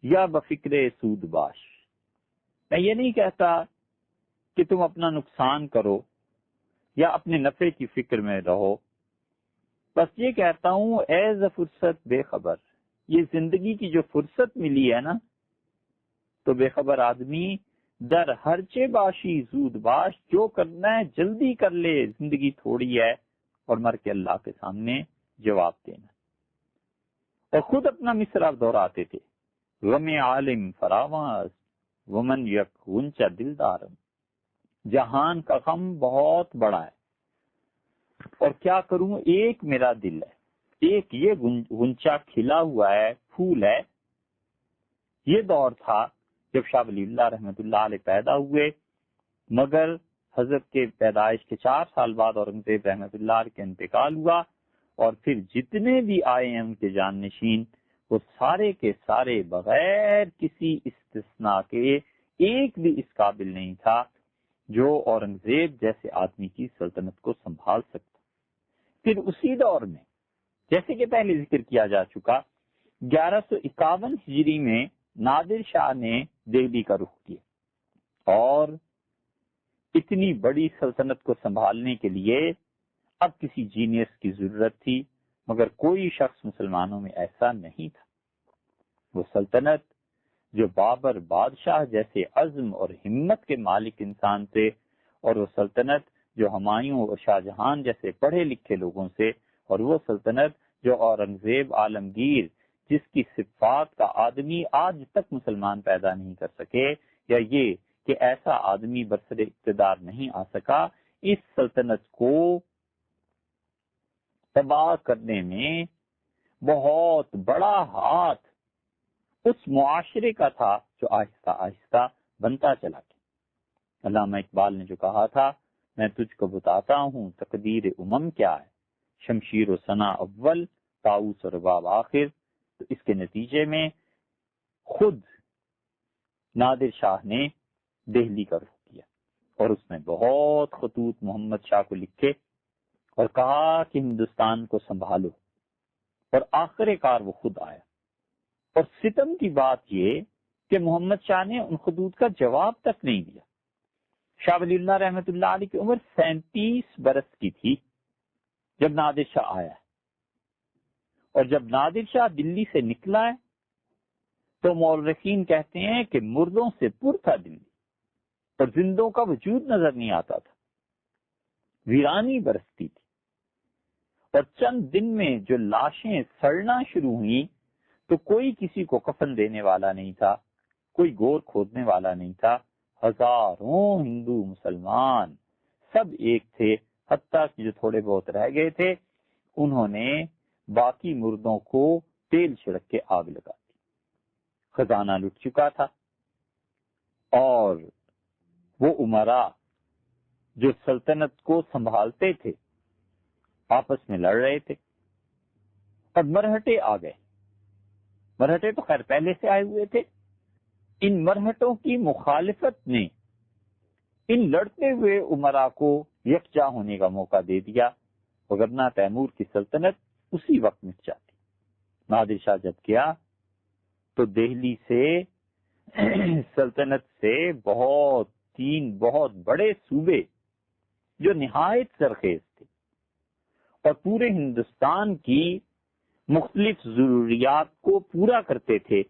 یا بفکر سود باش، میں یہ نہیں کہتا کہ تم اپنا نقصان کرو یا اپنے نفع کی فکر میں رہو، بس یہ کہتا ہوں اے ز فرصت بے خبر، یہ زندگی کی جو فرصت ملی ہے نا، تو بے خبر آدمی در ہرچے باشی زود باش، جو کرنا ہے جلدی کر لے، زندگی تھوڑی ہے، اور مر کے اللہ کے سامنے جواب دینا۔ اور خود اپنا مصرع دہراتے تھے، غم عالم فراواں ومن یک غنچہ دلدارم، جہان کا غم بہت بڑا ہے اور کیا کروں، ایک میرا دل ہے، ایک یہ غنچہ کھلا ہوا ہے، پھول ہے۔ یہ دور تھا جب شاہ ولی اللہ رحمت اللہ علیہ پیدا ہوئے، مگر حضرت کے پیدائش کے 4 سال بعد اورنگزیب رحمت اللہ علیہ کا انتقال ہوا، اور پھر جتنے بھی آئے ہیں ان کے جانشین، وہ سارے کے سارے بغیر کسی استثناء کے ایک بھی اس قابل نہیں تھا جو اورنگزیب جیسے آدمی کی سلطنت کو سنبھال سکتا۔ پھر اسی دور میں، جیسے کہ پہلے ذکر کیا جا چکا، 1151 ہجری میں نادر شاہ نے دہلی کا رخ کیا، اور اتنی بڑی سلطنت کو سنبھالنے کے لیے اب کسی جینیس کی ضرورت تھی، مگر کوئی شخص مسلمانوں میں ایسا نہیں تھا۔ وہ سلطنت جو بابر بادشاہ جیسے عزم اور ہمت کے مالک انسان تھے، اور وہ سلطنت جو ہمایوں اور شاہ جہان جیسے پڑھے لکھے لوگوں سے، اور وہ سلطنت جو اورنگزیب عالمگیر جس کی صفات کا آدمی آج تک مسلمان پیدا نہیں کر سکے، یا یہ کہ ایسا آدمی برسر اقتدار نہیں آ سکا، اس سلطنت کو تباہ کرنے میں بہت بڑا ہاتھ اس معاشرے کا تھا جو آہستہ آہستہ بنتا چلا گیا۔ علامہ اقبال نے جو کہا تھا، میں تجھ کو بتاتا ہوں تقدیر امم کیا ہے، شمشیر و ثنا اول، طاؤس و رباب آخر۔ تو اس کے نتیجے میں خود نادر شاہ نے دہلی کا رخ کیا، اور اس نے بہت خطوط محمد شاہ کو لکھے اور کہا کہ ہندوستان کو سنبھالو، اور آخر کار وہ خود آیا۔ اور ستم کی بات یہ کہ محمد شاہ نے ان خطوط کا جواب تک نہیں دیا۔ شاہ ولی اللہ رحمت اللہ علیہ کی عمر 37 برس کی تھی جب نادر شاہ آیا، اور جب نادر شاہ دلی سے نکلا ہے تو مورخین کہتے ہیں کہ مردوں سے پر تھا دلی، اور زندوں کا وجود نظر نہیں آتا تھا، ویرانی برستی تھی، اور چند دن میں جو لاشیں سڑنا شروع ہوئیں تو کوئی کسی کو کفن دینے والا نہیں تھا، کوئی گور کھودنے والا نہیں تھا، ہزاروں ہندو مسلمان سب ایک تھے، حتیٰ کہ جو تھوڑے بہت رہ گئے تھے انہوں نے باقی مردوں کو تیل چھڑک کے آگ لگا دی۔ خزانہ لٹ چکا تھا اور وہ امراء جو سلطنت کو سنبھالتے تھے آپس میں لڑ رہے تھے، اور مرہٹے آ گئے۔ مرہٹے تو خیر پہلے سے آئے ہوئے تھے۔ ان مرہٹوں کی مخالفت نے ان لڑتے ہوئے امراء کو یکجا ہونے کا موقع دے دیا، وگرنہ تیمور کی سلطنت اسی وقت مٹ جاتی۔ نادر شاہ جب گیا تو دہلی سے سلطنت سے تین بہت بڑے صوبے جو نہایت سرخیز تھے اور پورے ہندوستان کی مختلف ضروریات کو پورا کرتے تھے،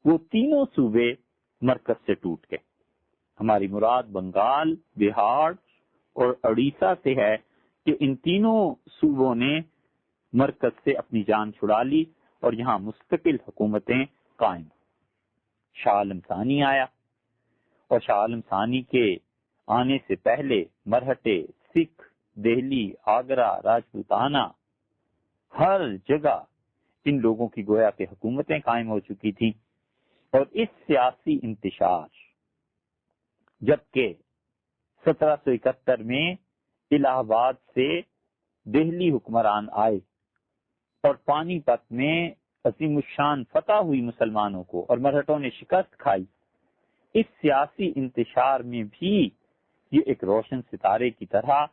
وہ تینوں صوبے مرکز سے ٹوٹ گئے۔ ہماری مراد بنگال، بہار اور اڑیسہ سے ہے کہ ان تینوں صوبوں نے مرکز سے اپنی جان چھڑا لی اور یہاں مستقل حکومتیں قائم۔ شاہ عالم ثانی آیا، اور شاہ عالم ثانی کے آنے سے پہلے مرہٹے، سکھ، دہلی، آگرہ، راجپوتانہ، ہر جگہ ان لوگوں کی گویا کہ حکومتیں قائم ہو چکی تھیں۔ اور اس سیاسی انتشار، جبکہ 1771 میں الہ آباد سے دہلی حکمران آئے اور پانی پت میں عظیم الشان فتح ہوئی مسلمانوں کو اور مرہٹوں نے شکست کھائی، اس سیاسی انتشار میں بھی یہ ایک روشن ستارے کی طرح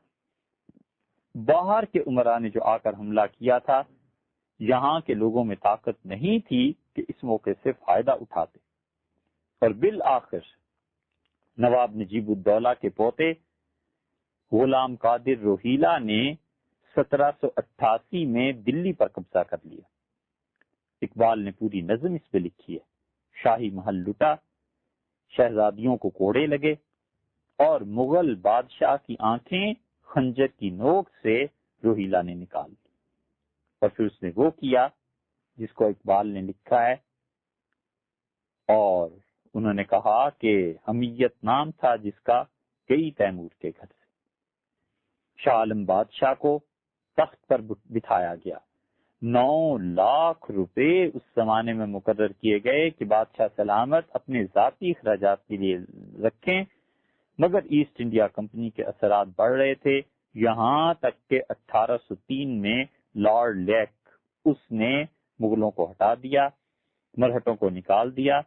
باہر کے عمرا نے جو آ کر حملہ کیا تھا، یہاں کے لوگوں میں طاقت نہیں تھی کہ اس موقع سے فائدہ اٹھاتے، اور بالآخر نواب نجیب الدولہ کے پوتے غلام قادر روہیلا نے 1788 میں دلی پر قبضہ کر لیا۔ اقبال نے پوری نظم اس پہ لکھی ہے۔ شاہی محل لٹا، شہزادیوں کو کوڑے لگے، اور مغل بادشاہ کی آنکھیں خنجر کی نوک سے روہیلا نے نکال دی۔ اور پھر اس نے وہ کیا جس کو اقبال نے لکھا ہے، اور انہوں نے کہا کہ حمیت نام تھا جس کا گئی تیمور کے گھر سے۔ شاہ عالم بادشاہ کو تخت پر بٹھایا گیا۔ 9 لاکھ روپے اس زمانے میں مقرر کیے گئے کہ بادشاہ سلامت اپنے ذاتی اخراجات کے لیے رکھیں، مگر ایسٹ انڈیا کمپنی کے اثرات بڑھ رہے تھے، یہاں تک کہ 1803 میں لارڈ لیک اس نے مغلوں کو ہٹا دیا، مرہٹوں کو نکال دیا۔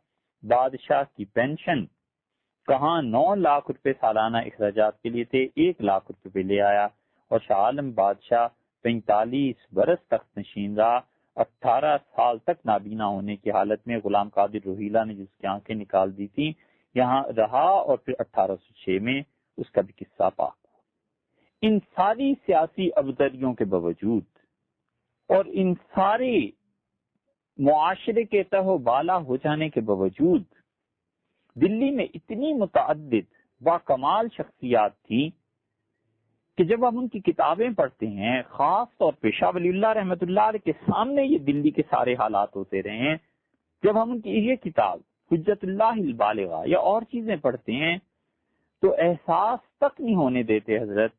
بادشاہ کی پینشن کہاں 9 لاکھ روپے سالانہ اخراجات کے لیے تھے، 1 لاکھ روپے لے آیا، اور شاہ عالم بادشاہ 45 برس تخت نشین رہا۔ 18 سال تک نابینا ہونے کی حالت میں غلام قادر روہیلا نے جس کی آنکھیں نکال دی تھی یہاں رہا، اور پھر 1806 میں اس کا بھی قصہ پاک ہوا۔ ان ساری سیاسی ابتریوں کے باوجود اور ان سارے معاشرے کے تہو بالا ہو جانے کے باوجود دلی میں اتنی متعدد باکمال شخصیات تھیں کہ جب ہم ان کی کتابیں پڑھتے ہیں، خاص طور پہ شاہ ولی اللہ رحمۃ اللہ علیہ کے سامنے یہ دلی کے سارے حالات ہوتے رہے ہیں، جب ہم ان کی یہ کتاب حجت اللہ البالغہ یا اور چیزیں پڑھتے ہیں تو احساس تک نہیں ہونے دیتے حضرت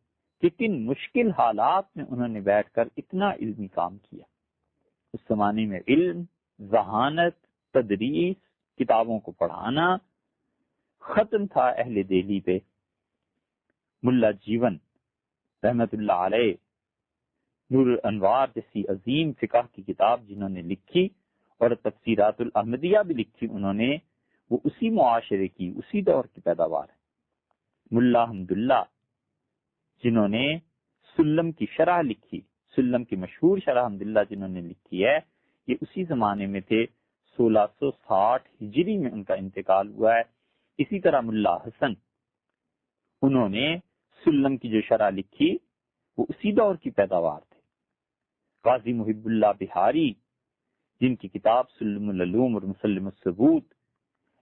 کہ کن مشکل حالات میں انہوں نے بیٹھ کر اتنا علمی کام کیا۔ اس زمانے میں علم، ذہانت، تدریس، کتابوں کو پڑھانا ختم تھا اہل دہلی پہ۔ ملا جیون رحمت اللہ علیہ نور الانوار جیسی عظیم فقہ کی کتاب جنہوں نے لکھی اور تفسیرات الاحمدیہ بھی لکھی انہوں نے، وہ اسی معاشرے کی، اسی دور کی پیداوار ہے۔ ملا حمداللہ جنہوں نے سلم کی شرح لکھی، سلم کی مشہور شرح حمداللہ جنہوں نے لکھی ہے، یہ اسی زمانے میں تھے، 1660 ہجری میں ان کا انتقال ہوا ہے۔ اسی طرح ملا حسن، انہوں نے سلم کی جو شرح لکھی وہ اسی دور کی پیداوار تھے۔ قاضی محب اللہ بہاری جن کی کتاب سلم العلوم اور مسلم الثبوت،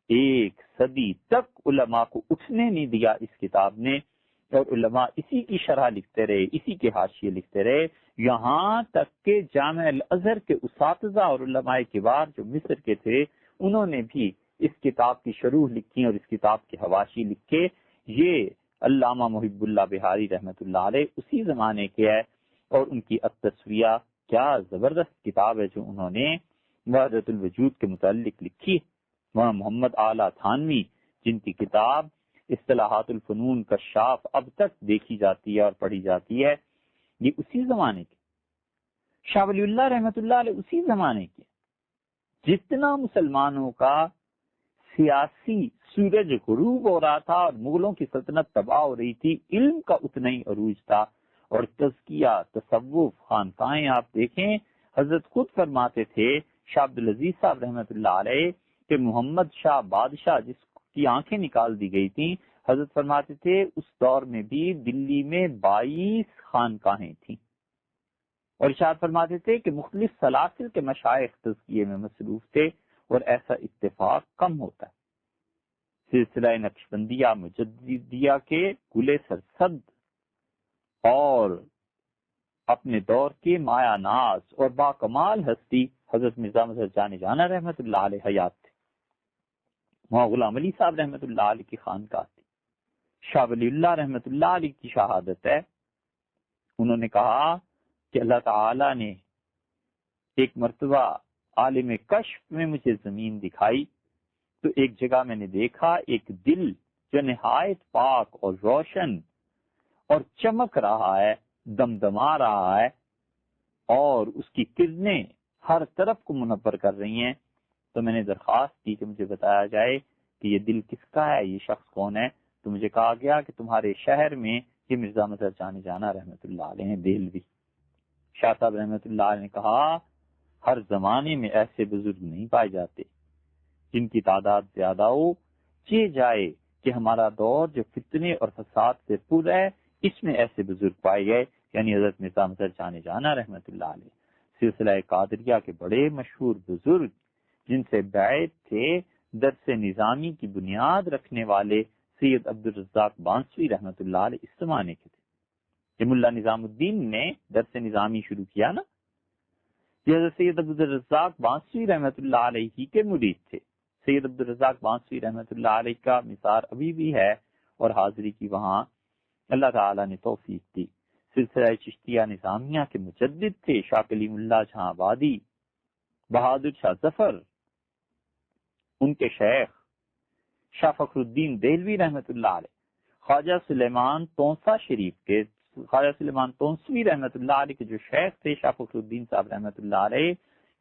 1 صدی تک علماء کو اٹھنے نہیں دیا اس کتاب نے، اور علماء اسی کی شرح لکھتے رہے، اسی کے حاشیے لکھتے رہے، یہاں تک کہ جامع الازہر کے اساتذہ اور علماء کبار جو مصر کے تھے انہوں نے بھی اس کتاب کی شروح لکھی اور اس کتاب کے حواشی لکھے۔ یہ علامہ محب اللہ بہاری رحمت اللہ علیہ اسی زمانے کے ہے اور ان کی التسویہ، کیا زبردست کتاب ہے جو انہوں نے وحدت الوجود کے متعلق لکھی ہے۔ وہاں محمد اعلیٰ تھانوی جن کی کتاب اصطلاحات الفنون کشاف اب تک دیکھی جاتی ہے اور پڑھی جاتی ہے، یہ اسی زمانے کے شاہ ولی اللہ رحمۃ اللہ علیہ اسی زمانے کے جتنا مسلمانوں کا سیاسی سورج غروب ہو رہا تھا اور مغلوں کی سلطنت تباہ ہو رہی تھی، علم کا اتنا ہی عروج تھا۔ اور تزکیہ، تصوف، خانقاہیں آپ دیکھیں، حضرت خود فرماتے تھے شاہ عبدالعزیز صاحب رحمۃ اللہ علیہ کہ محمد شاہ بادشاہ جس کی آنکھیں نکال دی گئی تھیں، حضرت فرماتے تھے اس دور میں بھی دلی میں 22 خانقاہیں تھیں، اور ارشاد فرماتے تھے کہ مختلف سلاسل کے مشائخ تزکیے میں مصروف تھے، اور ایسا اتفاق کم ہوتا ہے۔ سلسلہ نقشبندیہ مجددیہ کے گلے سرسد اور اپنے دور کے مایا ناز اور باکمال ہستی حضرت مرزا مظہر جان جانا رحمۃ اللہ علیہ حیات تھے۔ وہاں غلام علی صاحب رحمۃ اللہ علیہ کی خانقاہ تھی۔ شاہ ولی اللہ رحمۃ اللہ علیہ کی شہادت ہے، انہوں نے کہا کہ اللہ تعالی نے ایک مرتبہ عالم کشف میں مجھے زمین دکھائی، تو ایک جگہ میں نے دیکھا ایک دل جو نہایت پاک اور روشن اور چمک رہا ہے، دمدما رہا ہے، اور اس کی کرنیں ہر طرف کو منور کر رہی ہیں۔ تو میں نے درخواست کی کہ مجھے بتایا جائے کہ یہ دل کس کا ہے، یہ شخص کون ہے؟ تو مجھے کہا گیا کہ تمہارے شہر میں یہ مرزا مظہر جان جانا رحمۃ اللہ علیہ دہلوی۔ شاہ صاحب رحمۃ اللہ علیہ نے کہا ہر زمانے میں ایسے بزرگ نہیں پائے جاتے جن کی تعداد زیادہ ہو، یہ جائے کہ ہمارا دور جو فتنے اور فساد سے پر ہے، اس میں ایسے بزرگ پائے گئے، یعنی حضرت مرزا مظہر جان جانا رحمۃ اللہ علیہ۔ سلسلہ قادریہ کے بڑے مشہور بزرگ جن سے بیعت تھے، درس نظامی کی بنیاد رکھنے والے سید عبدالرزاق بانسوی رحمۃ اللہ علیہ اس زمانے کے تھے۔ جب ملا نظام الدین نے درس نظامی شروع کیا نا، یہ حضرت سید عبدالرزاق بانسوی رحمۃ اللہ علیہ ہی کے مرید تھے۔ سید عبدالرزاق بانسوی رحمۃ اللہ علیہ کا مثار ابھی بھی ہے، اور حاضری کی وہاں اللہ تعالیٰ نے توفیق دی۔ سلسلہ چشتیہ نظامیہ کے مجدد تھے شاہ کلیم اللہ جہاں آبادی، بہادر شاہ ظفر، ان کے شیخ شاہ فخر الدین دہلوی رحمۃ اللہ علیہ، خواجہ سلیمان تونسا شریف کے، خواجہ سلیمان تونسوی رحمۃ اللہ علیہ کے جو شیخ تھے شاہ فخر الدین صاحب رحمۃ اللہ علیہ،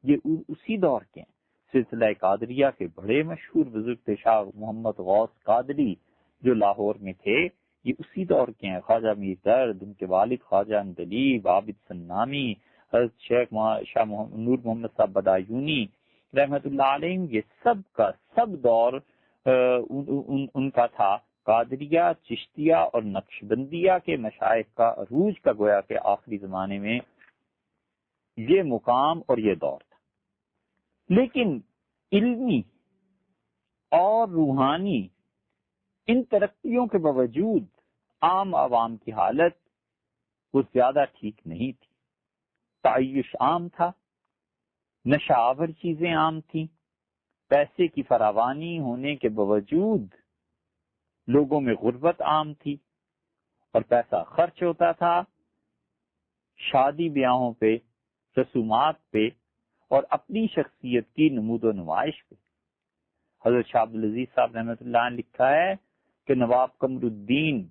یہ اسی دور کے ہیں۔ سلسلہ قادریہ کے بڑے مشہور بزرگ تھے شاہ محمد غوث قادری جو لاہور میں تھے، یہ اسی دور کے ہیں۔ خواجہ میر درد، ان کے والد خواجہ اندلیب، عابد سنامی، حضرت شیخ شاہ نور محمد صاحب بدایونی رحمۃ اللہ علیہ، یہ سب کا سب دور ان کا تھا۔ قادریہ، چشتیہ اور نقشبندیہ کے مشائخ کا عروج کا گویا کہ آخری زمانے میں یہ مقام اور یہ دور تھا۔ لیکن علمی اور روحانی ان ترقیوں کے باوجود عام عوام کی حالت کچھ زیادہ ٹھیک نہیں تھی۔ تعیش عام تھا، نشہ آور چیزیں عام تھیں، پیسے کی فراوانی ہونے کے باوجود لوگوں میں غربت عام تھی، اور پیسہ خرچ ہوتا تھا شادی بیاہوں پہ، رسومات پہ، اور اپنی شخصیت کی نمود و نمائش پہ۔ حضرت شاہ عبدالعزیز صاحب رحمۃ اللہ نے لکھا ہے کہ نواب قمر الدین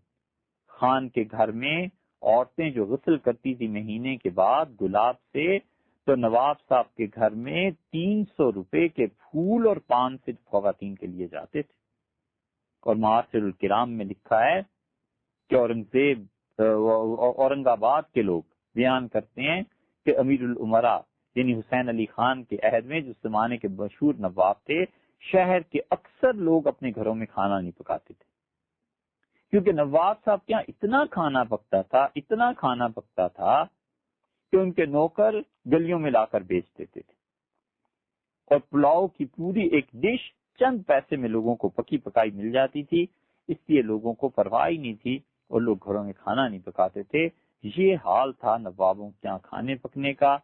خان کے گھر میں عورتیں جو غسل کرتی تھی مہینے کے بعد گلاب سے، تو نواب صاحب کے گھر میں 300 روپے کے پھول اور پان سے خواتین کے لیے جاتے تھے۔ اور معاصر الکرام میں لکھا ہے کہ اورنگ آباد کے لوگ بیان کرتے ہیں کہ امیر الامراء یعنی حسین علی خان کے عہد میں جو زمانے کے مشہور نواب تھے، شہر کے اکثر لوگ اپنے گھروں میں کھانا نہیں پکاتے تھے، کیونکہ نواب صاحب کے یہاں اتنا کھانا پکتا تھا کہ ان کے نوکر گلیوں میں لا کر بیچ دیتے تھے، اور پلاؤ کی پوری ایک ڈش چند پیسے میں لوگوں کو پکی پکائی مل جاتی تھی، اس لیے لوگوں کو پرواہ ہی نہیں تھی اور لوگ گھروں میں کھانا نہیں پکاتے تھے۔ یہ حال تھا نوابوں کے یہاں کھانے پکنے کا۔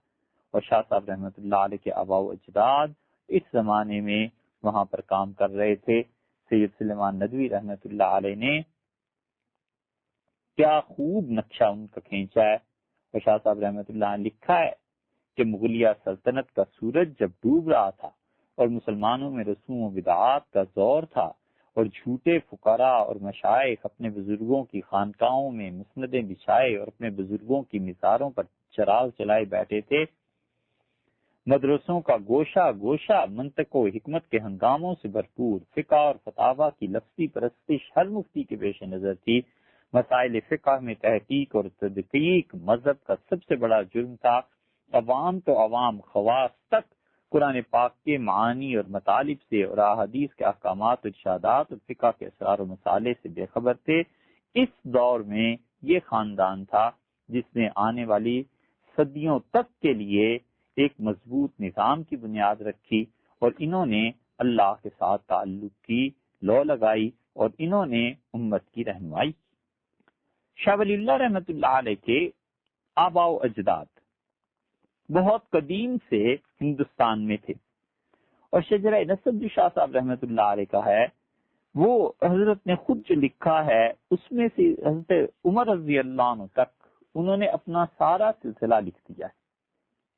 اور شاہ صاحب رحمۃ اللہ علیہ کے آباء و اجداد اس زمانے میں وہاں پر کام کر رہے تھے۔ سید سلیمان ندوی رحمۃ اللہ علیہ نے کیا خوب نقشہ ان کا کھینچا ہے، اور شاہ صاحب رحمۃ اللہ نے لکھا ہے کہ مغلیہ سلطنت کا سورج جب ڈوب رہا تھا اور مسلمانوں میں رسوم و بدعات کا زور تھا اور جھوٹے فقراء اور مشائخ اپنے بزرگوں کی خانقاہوں میں مسندیں بچھائے اور اپنے بزرگوں کی مزاروں پر چراغ چلائے بیٹھے تھے، مدرسوں کا گوشہ گوشہ منطق و حکمت کے ہنگاموں سے بھرپور، فقہ اور فتاوی کی لفظی پرستش ہر مفتی کے پیش نظر تھی، مسائل فقہ میں تحقیق اور تدقیق مذہب کا سب سے بڑا جرم تھا، عوام تو عوام، خواص تک قرآن پاک کے معانی اور مطالب سے اور احادیث کے احکامات، ارشادات اور فقہ کے اسرار و مسالے سے بے خبر تھے۔ اس دور میں یہ خاندان تھا جس نے آنے والی صدیوں تک کے لیے ایک مضبوط نظام کی بنیاد رکھی، اور انہوں نے اللہ کے ساتھ تعلق کی لو لگائی اور انہوں نے امت کی رہنمائی کی۔ شاہ ولی اللہ رحمۃ اللہ علیہ کے آباء و اجداد بہت قدیم سے ہندوستان میں تھے، اور شجرہ نسب جو شاہ صاحب رحمۃ اللہ علیہ کا ہے وہ حضرت نے خود جو لکھا ہے اس میں سے حضرت عمر رضی اللہ عنہ تک انہوں نے اپنا سارا سلسلہ لکھ دیا ہے۔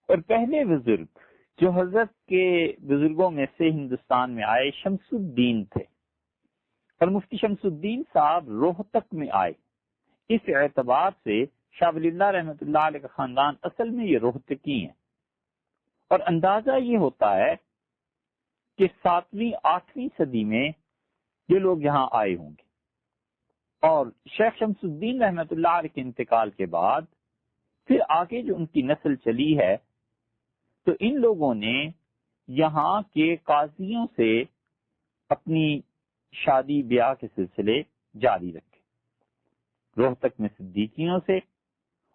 اور پہلے بزرگ جو حضرت کے بزرگوں میں سے ہندوستان میں آئے شمس الدین تھے، اور مفتی شمس الدین صاحب روہتک میں آئے۔ اس اعتبار سے شاہ ولی اللہ رحمۃ اللہ علیہ کا خاندان اصل میں یہ روہتکی ہیں، اور اندازہ یہ ہوتا ہے کہ 7ویں 8ویں صدی میں یہ لوگ یہاں آئے ہوں گے، اور شیخ شمس الدین رحمۃ اللہ علیہ کے انتقال کے بعد پھر آگے جو ان کی نسل چلی ہے تو ان لوگوں نے یہاں کے قاضیوں سے اپنی شادی بیاہ کے سلسلے جاری رکھے، روہتک میں صدیقیوں سے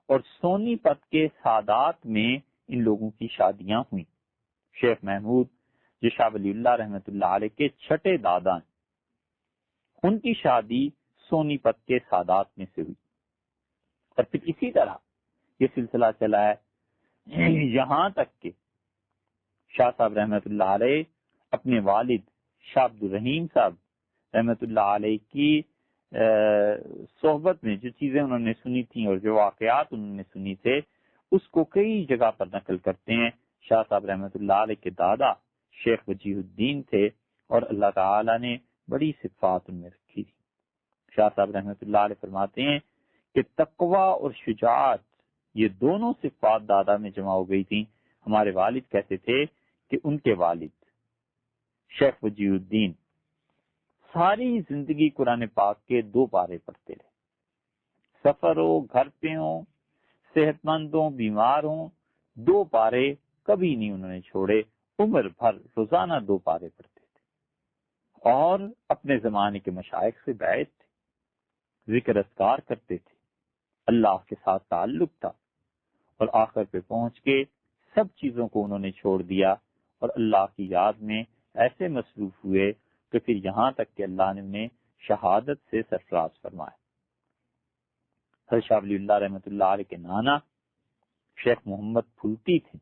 اور سونی پت کے سادات میں ان لوگوں کی شادیاں ہوئیں۔ شیخ محمود جو شاہ ولی اللہ رحمۃ اللہ علیہ کے چھٹے دادا ہیں، ان کی شادی سونی پت کے سادات میں سے ہوئی، اور پھر اسی طرح یہ سلسلہ چلا ہے یہاں تک کہ شاہ صاحب رحمۃ اللہ علیہ اپنے والد شاہ عبد الرحیم صاحب رحمۃ اللہ علیہ کی صحبت میں جو چیزیں انہوں نے سنی تھیں اور جو واقعات انہوں نے سنی تھے اس کو کئی جگہ پر نقل کرتے ہیں۔ شاہ صاحب رحمۃ اللہ علیہ کے دادا شیخ وجیہ الدین تھے، اور اللہ تعالیٰ نے بڑی صفات ان میں رکھی تھی۔ شاہ صاحب رحمۃ اللہ علیہ فرماتے ہیں کہ تقوی اور شجاعت یہ دونوں صفات دادا میں جمع ہو گئی تھیں۔ ہمارے والد کہتے تھے کہ ان کے والد شیخ وجیہ الدین ساری زندگی قرآن پاک کے 2 پارے پڑھتے رہے، سفر ہو، گھر پہ ہوں، صحت مند ہوں، بیمار ہوں، 2 پارے کبھی نہیں انہوں نے چھوڑے، عمر بھر روزانہ 2 پارے پڑھتے تھے، اور اپنے زمانے کے مشائخ سے بیعت تھے، ذکر اذکار کرتے تھے، اللہ کے ساتھ تعلق تھا، اور آخر پہ پہنچ کے سب چیزوں کو انہوں نے چھوڑ دیا اور اللہ کی یاد میں ایسے مصروف ہوئے کہ پھر یہاں تک کہ اللہ نے انہیں شہادت سے سرفراز فرمایا۔ حضرت شاہ ولی اللہ رحمۃ اللہ علیہ کے نانا شیخ محمد پھلتی تھے۔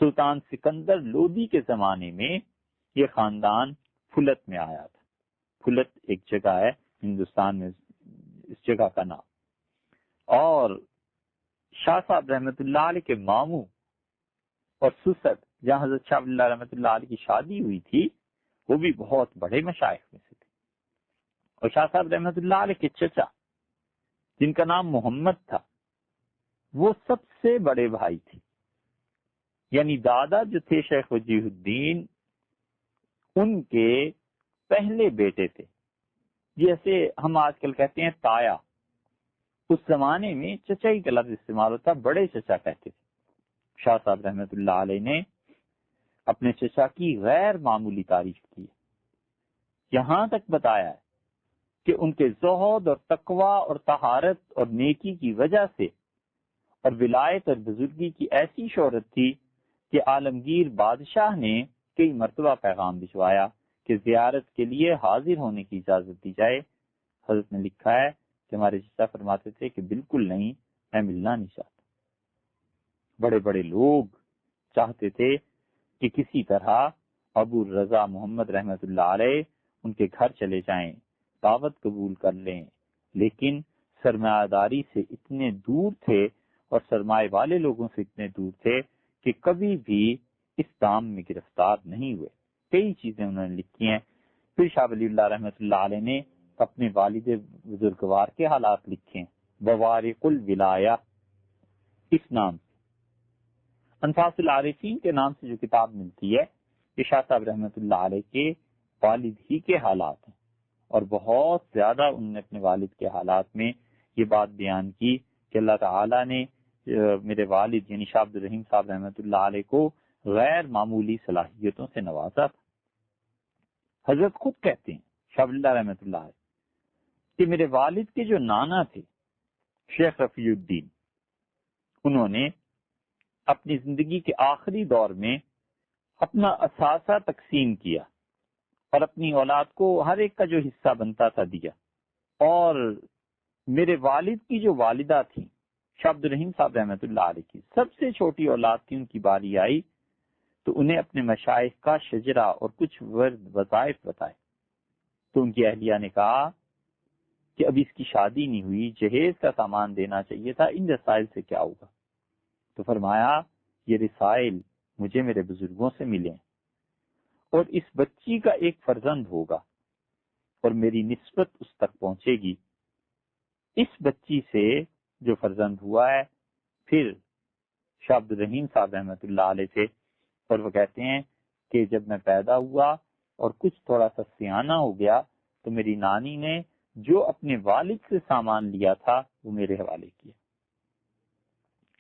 سلطان سکندر لودھی کے زمانے میں یہ خاندان پھلت میں آیا تھا۔ پھلت ایک جگہ ہے ہندوستان میں، اس جگہ کا نام، اور شاہ صاحب رحمۃ اللہ علیہ کے ماموں اور سسر جہاں حضرت شاہ ولی اللہ رحمۃ اللہ علیہ کی شادی ہوئی تھی وہ بھی بہت بڑے مشائخ میں سے تھے، اور شاہ صاحب رحمۃ اللہ علیہ کے چچا جن کا نام محمد تھا وہ سب سے بڑے بھائی تھے، یعنی دادا جو تھے شیخ وجیہ الدین ان کے پہلے بیٹے تھے، جیسے ہم آج کل کہتے ہیں تایا، اس زمانے میں چچا ہی کا لفظ استعمال ہوتا، بڑے چچا کہتے تھے۔ شاہ صاحب رحمۃ اللہ علیہ نے اپنے چچا کی غیر معمولی تعریف کی، یہاں تک بتایا ہے کہ ان کے زہد اور تقوی اور طہارت اور نیکی کی وجہ سے اور ولایت اور بزرگی کی ایسی شہرت تھی کہ عالمگیر بادشاہ نے کئی مرتبہ پیغام بھجوایا کہ زیارت کے لیے حاضر ہونے کی اجازت دی جائے۔ حضرت نے لکھا ہے کہ ہمارے چچا فرماتے تھے کہ بالکل نہیں، میں ملنا نہیں چاہتا۔ بڑے بڑے لوگ چاہتے تھے کہ کسی طرح ابو رضا محمد رحمت اللہ علیہ ان کے گھر چلے جائیں، دعوت قبول کر لیں، لیکن سرمایہ داری سے اتنے دور تھے اور سرمایہ والے لوگوں سے اتنے دور تھے کہ کبھی بھی اس کام میں گرفتار نہیں ہوئے۔ کئی چیزیں انہوں نے لکھی ہیں۔ پھر شاہ ولی اللہ رحمۃ اللہ علیہ نے اپنے والد بزرگوار کے حالات لکھے ہیں، بوارق الولایہ اس نام سے۔ انفاس العارفین کے نام سے جو کتاب ملتی ہے یہ شاہ صاحب رحمۃ اللہ علیہ کے والد ہی کے حالات ہیں، اور بہت زیادہ انہوں نے اپنے والد کے حالات میں یہ بات بیان کی کہ اللہ تعالیٰ نے میرے والد یعنی شاہ عبد الرحیم صاحب رحمۃ اللہ علیہ کو غیر معمولی صلاحیتوں سے نوازا تھا۔ حضرت خود کہتے ہیں شاہ ولی اللہ رحمۃ اللہ علیہ کہ میرے والد کے جو نانا تھے شیخ رفیع الدین، انہوں نے اپنی زندگی کے آخری دور میں اپنا اثاثہ تقسیم کیا اور اپنی اولاد کو ہر ایک کا جو حصہ بنتا تھا دیا، اور میرے والد کی جو والدہ تھی شاہ عبد الرحیم صاحب رحمۃ اللہ علیہ کی سب سے چھوٹی اولاد تھی، ان کی باری آئی تو انہیں اپنے مشائخ کا شجرہ اور کچھ ورد وظائف بتائے، تو ان کی اہلیہ نے کہا کہ ابھی اس کی شادی نہیں ہوئی، جہیز کا سامان دینا چاہیے تھا، ان رسائل سے کیا ہوگا؟ تو فرمایا یہ رسائل مجھے میرے بزرگوں سے ملے اور اس بچی کا ایک فرزند ہوگا اور میری نسبت اس تک پہنچے گی۔ اس بچی سے جو فرزند ہوا ہے پھر شاہ عبد الرحیم صاحب رحمۃ اللہ علیہ سے، اور وہ کہتے ہیں کہ جب میں پیدا ہوا اور کچھ تھوڑا سا سیانہ ہو گیا تو میری نانی نے جو اپنے والد سے سامان لیا تھا وہ میرے حوالے کیا۔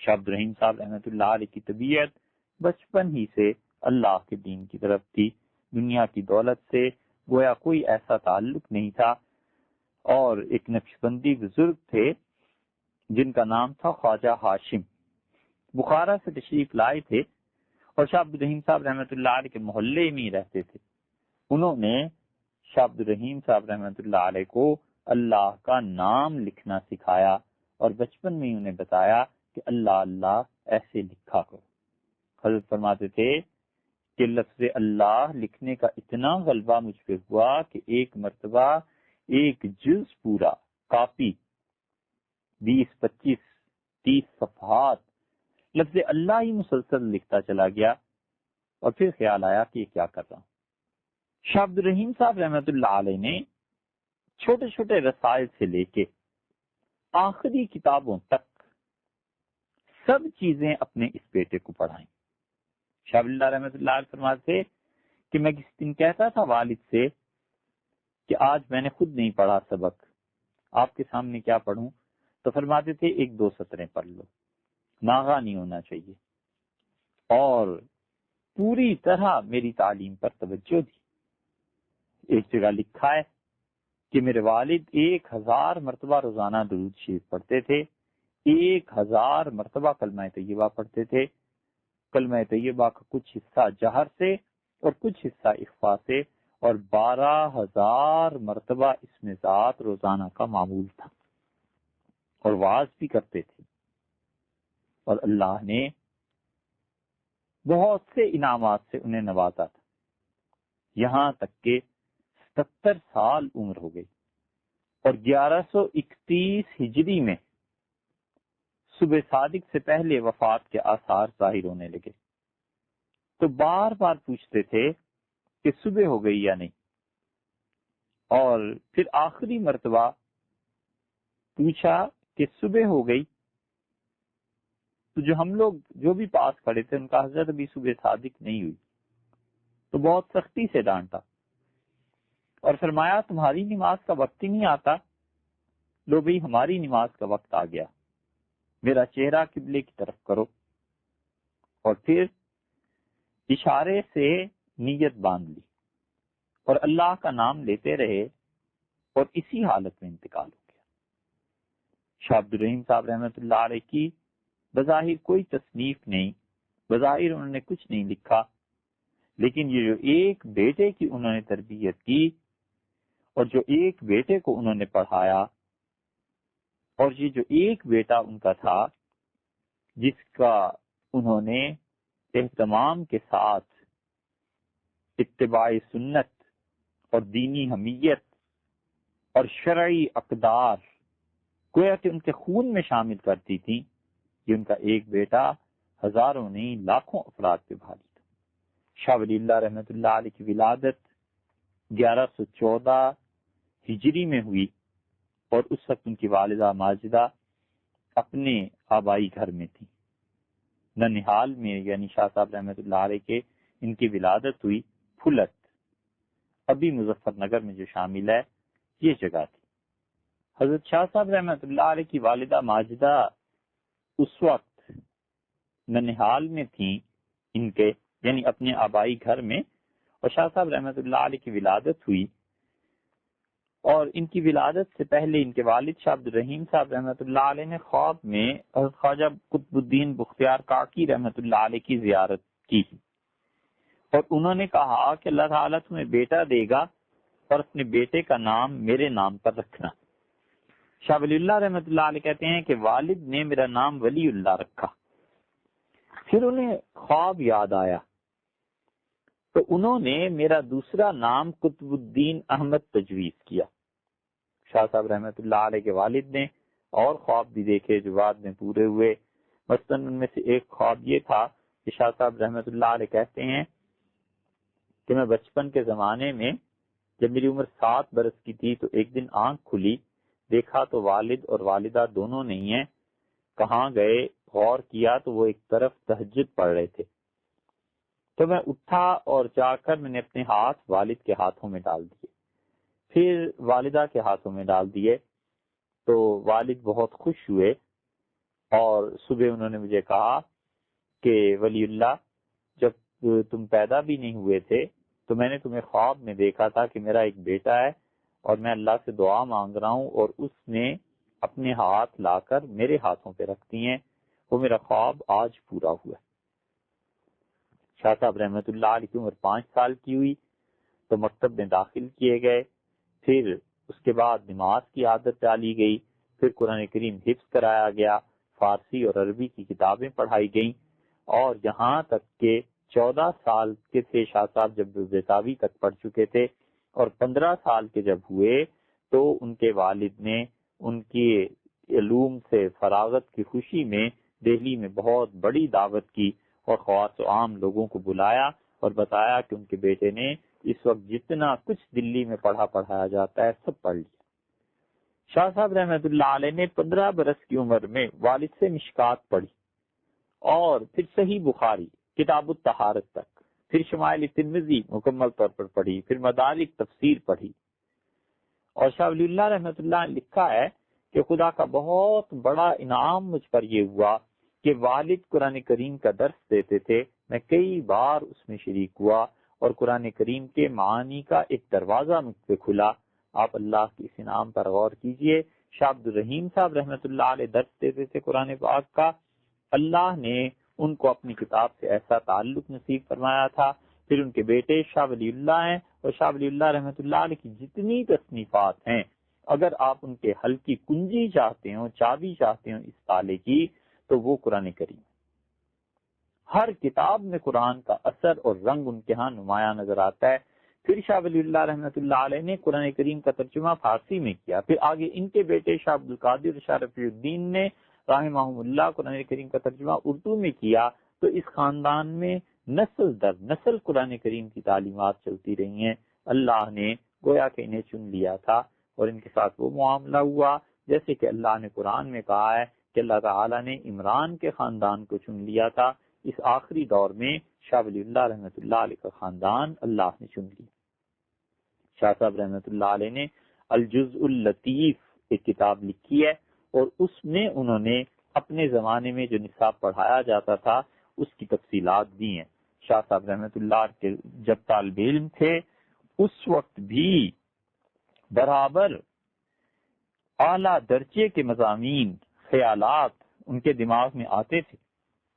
شاہ عبد الرحیم صاحب رحمۃ اللہ علیہ کی طبیعت بچپن ہی سے اللہ کے دین کی طرف تھی، دنیا کی دولت سے گویا کوئی ایسا تعلق نہیں تھا، اور ایک نقشبندی بزرگ تھے جن کا نام تھا خواجہ ہاشم، بخارا سے تشریف لائے تھے اور شاہ عبد الرحیم صاحب رحمۃ اللہ علیہ کے محلے میں ہی رہتے تھے۔ انہوں نے شاہ عبد الرحیم صاحب رحمۃ اللہ علیہ کو اللہ کا نام لکھنا سکھایا اور بچپن میں ہی انہیں بتایا کہ اللہ اللہ ایسے لکھا کرو۔ حضرت فرماتے تھے کہ لفظ اللہ لکھنے کا اتنا غلبہ مجھ پہ ہوا کہ ایک مرتبہ ایک جز پورا کاپی 20-25-30 صفحات لفظ اللہ ہی مسلسل لکھتا چلا گیا، اور پھر خیال آیا کہ یہ کیا کر رہا ہوں۔ شاہ عبد الرحیم صاحب رحمۃ اللہ علیہ نے چھوٹے چھوٹے رسائل سے لے کے آخری کتابوں تک سب چیزیں اپنے اس بیٹے کو پڑھائیں۔ شاہ ولی اللہ رحمۃ اللہ علیہ فرماتے کہ میں کس دن کہتا تھا والد سے کہ آج میں نے خود نہیں پڑھا سبق، آپ کے سامنے کیا پڑھوں؟ تو فرماتے تھے 1-2 سطریں پڑھ لو، ناغہ نہیں ہونا چاہیے، اور پوری طرح میری تعلیم پر توجہ دی۔ ایک جگہ لکھا ہے کہ میرے والد 1000 مرتبہ روزانہ درود شریف پڑھتے تھے، 1000 مرتبہ کلمہ طیبہ پڑھتے تھے، کلمہ طیبہ کا کچھ حصہ جہر سے اور کچھ حصہ اخفا سے، اور 12000 مرتبہ اسم ذات روزانہ کا معمول تھا، اور وعظ بھی کرتے تھے، اور اللہ نے بہت سے انعامات سے انہیں نوازا تھا، یہاں تک کہ 77 سال عمر ہو گئی، اور 1131 ہجری میں صبح صادق سے پہلے وفات کے آثار ظاہر ہونے لگے۔ تو بار بار پوچھتے تھے کہ صبح ہو گئی یا نہیں، اور پھر آخری مرتبہ پوچھا کہ صبح ہو گئی، تو جو ہم لوگ جو بھی پاس کھڑے تھے ان کا حضرت ابھی صبح صادق نہیں ہوئی، تو بہت سختی سے ڈانٹا اور فرمایا تمہاری نماز کا وقت ہی نہیں آتا، لو بھئی ہماری نماز کا وقت آ گیا، میرا چہرہ قبلے کی طرف کرو، اور پھر اشارے سے نیت باندھ لی اور اللہ کا نام لیتے رہے، اور اسی حالت میں انتقال ہو گیا۔ شاہ عبد الرحیم صاحب رحمۃ اللہ علیہ کی بظاہر کوئی تصنیف نہیں، بظاہر انہوں نے کچھ نہیں لکھا، لیکن یہ جو ایک بیٹے کی انہوں نے تربیت کی اور جو ایک بیٹے کو انہوں نے پڑھایا، اور یہ جو ایک بیٹا ان کا تھا جس کا انہوں نے اہتمام کے ساتھ اتباع سنت اور دینی حمیت اور شرعی اقدار گویا کہ ان کے خون میں شامل کرتی تھی، یہ ان کا ایک بیٹا ہزاروں نہیں لاکھوں افراد پہ بھاری تھا۔ شاہ ولی اللہ رحمۃ اللہ علیہ کی ولادت 1114 ہجری میں ہوئی، اور اس وقت ان کی والدہ ماجدہ اپنے آبائی گھر میں تھی۔ ننہال میں، یعنی شاہ صاحب رحمۃ اللہ علیہ کے ان کی ولادت ہوئی پھلت، ابھی مظفر نگر میں جو شامل ہے یہ جگہ تھی۔ حضرت شاہ صاحب رحمۃ اللہ علیہ کی والدہ ماجدہ اس وقت ننہال میں تھیں ان کے، یعنی اپنے آبائی گھر میں، اور شاہ صاحب رحمۃ اللہ علیہ کی ولادت ہوئی۔ اور ان کی ولادت سے پہلے ان کے والد شاہ عبد الرحیم صاحب رحمۃ اللہ علیہ نے خواب میں حضرت خواجہ قطب الدین بختیار کاکی رحمۃ اللہ علیہ کی زیارت کی، اور انہوں نے کہا کہ اللہ تعالیٰ تمہیں بیٹا دے گا اور اپنے بیٹے کا نام میرے نام پر رکھنا۔ شاہ ولی اللہ رحمۃ اللہ علیہ کہتے ہیں کہ والد نے میرا نام ولی اللہ رکھا۔ پھر انہیں خواب یاد آیا تو انہوں نے میرا دوسرا نام قطب الدین احمد تجویز کیا۔ شاہ صاحب رحمۃ اللہ علیہ کے والد نے اور خواب بھی دیکھے جو بعد میں پورے ہوئے، مثلاً ان میں سے ایک خواب یہ تھا کہ شاہ صاحب رحمۃ اللہ علیہ کہتے ہیں کہ میں بچپن کے زمانے میں جب میری عمر 7 برس کی تھی تو ایک دن آنکھ کھلی، دیکھا تو والد اور والدہ دونوں نہیں ہیں، کہاں گئے غور کیا تو وہ ایک طرف تہجد پڑھ رہے تھے۔ تو میں اٹھا اور جا کر میں نے اپنے ہاتھ والد کے ہاتھوں میں ڈال دیے، پھر والدہ کے ہاتھوں میں ڈال دیے، تو والد بہت خوش ہوئے، اور صبح انہوں نے مجھے کہا کہ ولی اللہ جب تم پیدا بھی نہیں ہوئے تھے تو میں نے تمہیں خواب میں دیکھا تھا کہ میرا ایک بیٹا ہے اور میں اللہ سے دعا مانگ رہا ہوں، اور اس نے اپنے ہاتھ لا کر میرے ہاتھوں پہ رکھ دی ہیں، وہ میرا خواب آج پورا ہوا۔ شاہ صاحب رحمۃ اللہ علیہ کی عمر 5 سال کی ہوئی تو مکتب میں داخل کیے گئے، پھر اس کے بعد نماز کی عادت ڈالی گئی، پھر قرآن کریم حفظ کرایا گیا، فارسی اور عربی کی کتابیں پڑھائی گئیں، اور یہاں تک کہ 14 سال کے تھے شاہ صاحب جب بیتابی تک پڑھ چکے تھے، اور 15 سال کے جب ہوئے تو ان کے والد نے ان کی علوم سے فراغت کی خوشی میں دہلی میں بہت بڑی دعوت کی، اور خواص و عام لوگوں کو بلایا اور بتایا کہ ان کے بیٹے نے اس وقت جتنا کچھ دلی میں پڑھایا جاتا ہے سب پڑھ لیا۔ شاہ صاحب رحمۃ اللہ علیہ نے 15 برس کی عمر میں والد سے مشکات پڑھی، اور پھر صحیح بخاری کتاب الطہارت تک، پھر شمائل ترمذی مکمل طور پر پڑھی، پھر مدارک تفسیر پڑھی۔ اور شاہ ولی اللہ رحمۃ اللہ نے لکھا ہے کہ خدا کا بہت بڑا انعام مجھ پر یہ ہوا کہ والد قرآن کریم کا درس دیتے تھے، میں کئی بار اس میں شریک ہوا، اور قرآن کریم کے معانی کا ایک دروازہ مجھ پہ کھلا۔ آپ اللہ کی اس انعام پر غور کیجئے۔ شاہ عبد الرحیم صاحب رحمۃ اللہ علیہ درس دیتے تھے قرآن پاک کا، اللہ نے ان کو اپنی کتاب سے ایسا تعلق نصیب فرمایا تھا۔ پھر ان کے بیٹے شاہ ولی اللہ ہیں، اور شاہ ولی اللہ رحمۃ اللہ علیہ کی جتنی تصنیفات ہیں، اگر آپ ان کے حل کی کنجی چاہتے ہوں، چابی چاہتے ہوں اس تالے کی، تو وہ قرآن کریم۔ ہر کتاب میں قرآن کا اثر اور رنگ ان کے ہاں نمایاں نظر آتا ہے۔ پھر شاہ ولی اللہ رحمۃ اللہ علیہ نے قرآن کریم کا ترجمہ فارسی میں کیا، پھر آگے ان کے بیٹے شاہ عبد القادر شاہ رفیع الدین نے رحمہم اللہ قرآن کریم کا ترجمہ اردو میں کیا۔ تو اس خاندان میں نسل در نسل قرآن کریم کی تعلیمات چلتی رہی ہیں۔ اللہ نے گویا کہ انہیں چن لیا تھا، اور ان کے ساتھ وہ معاملہ ہوا جیسے کہ اللہ نے قرآن میں کہا ہے کہ اللہ تعالیٰ نے عمران کے خاندان کو چن لیا تھا۔ اس آخری دور میں شاہ ولی اللہ رحمۃ اللہ علیہ کا خاندان اللہ نے چن لیا۔ شاہ صاحب رحمۃ اللہ علیہ نے الجزء اللطیف ایک کتاب لکھی ہے، اور اس میں انہوں نے اپنے زمانے میں جو نصاب پڑھایا جاتا تھا اس کی تفصیلات دی ہیں۔ شاہ صاحب رحمۃ اللہ کے جب طالب علم تھے اس وقت بھی برابر اعلیٰ درجے کے مضامین، خیالات ان کے دماغ میں آتے تھے،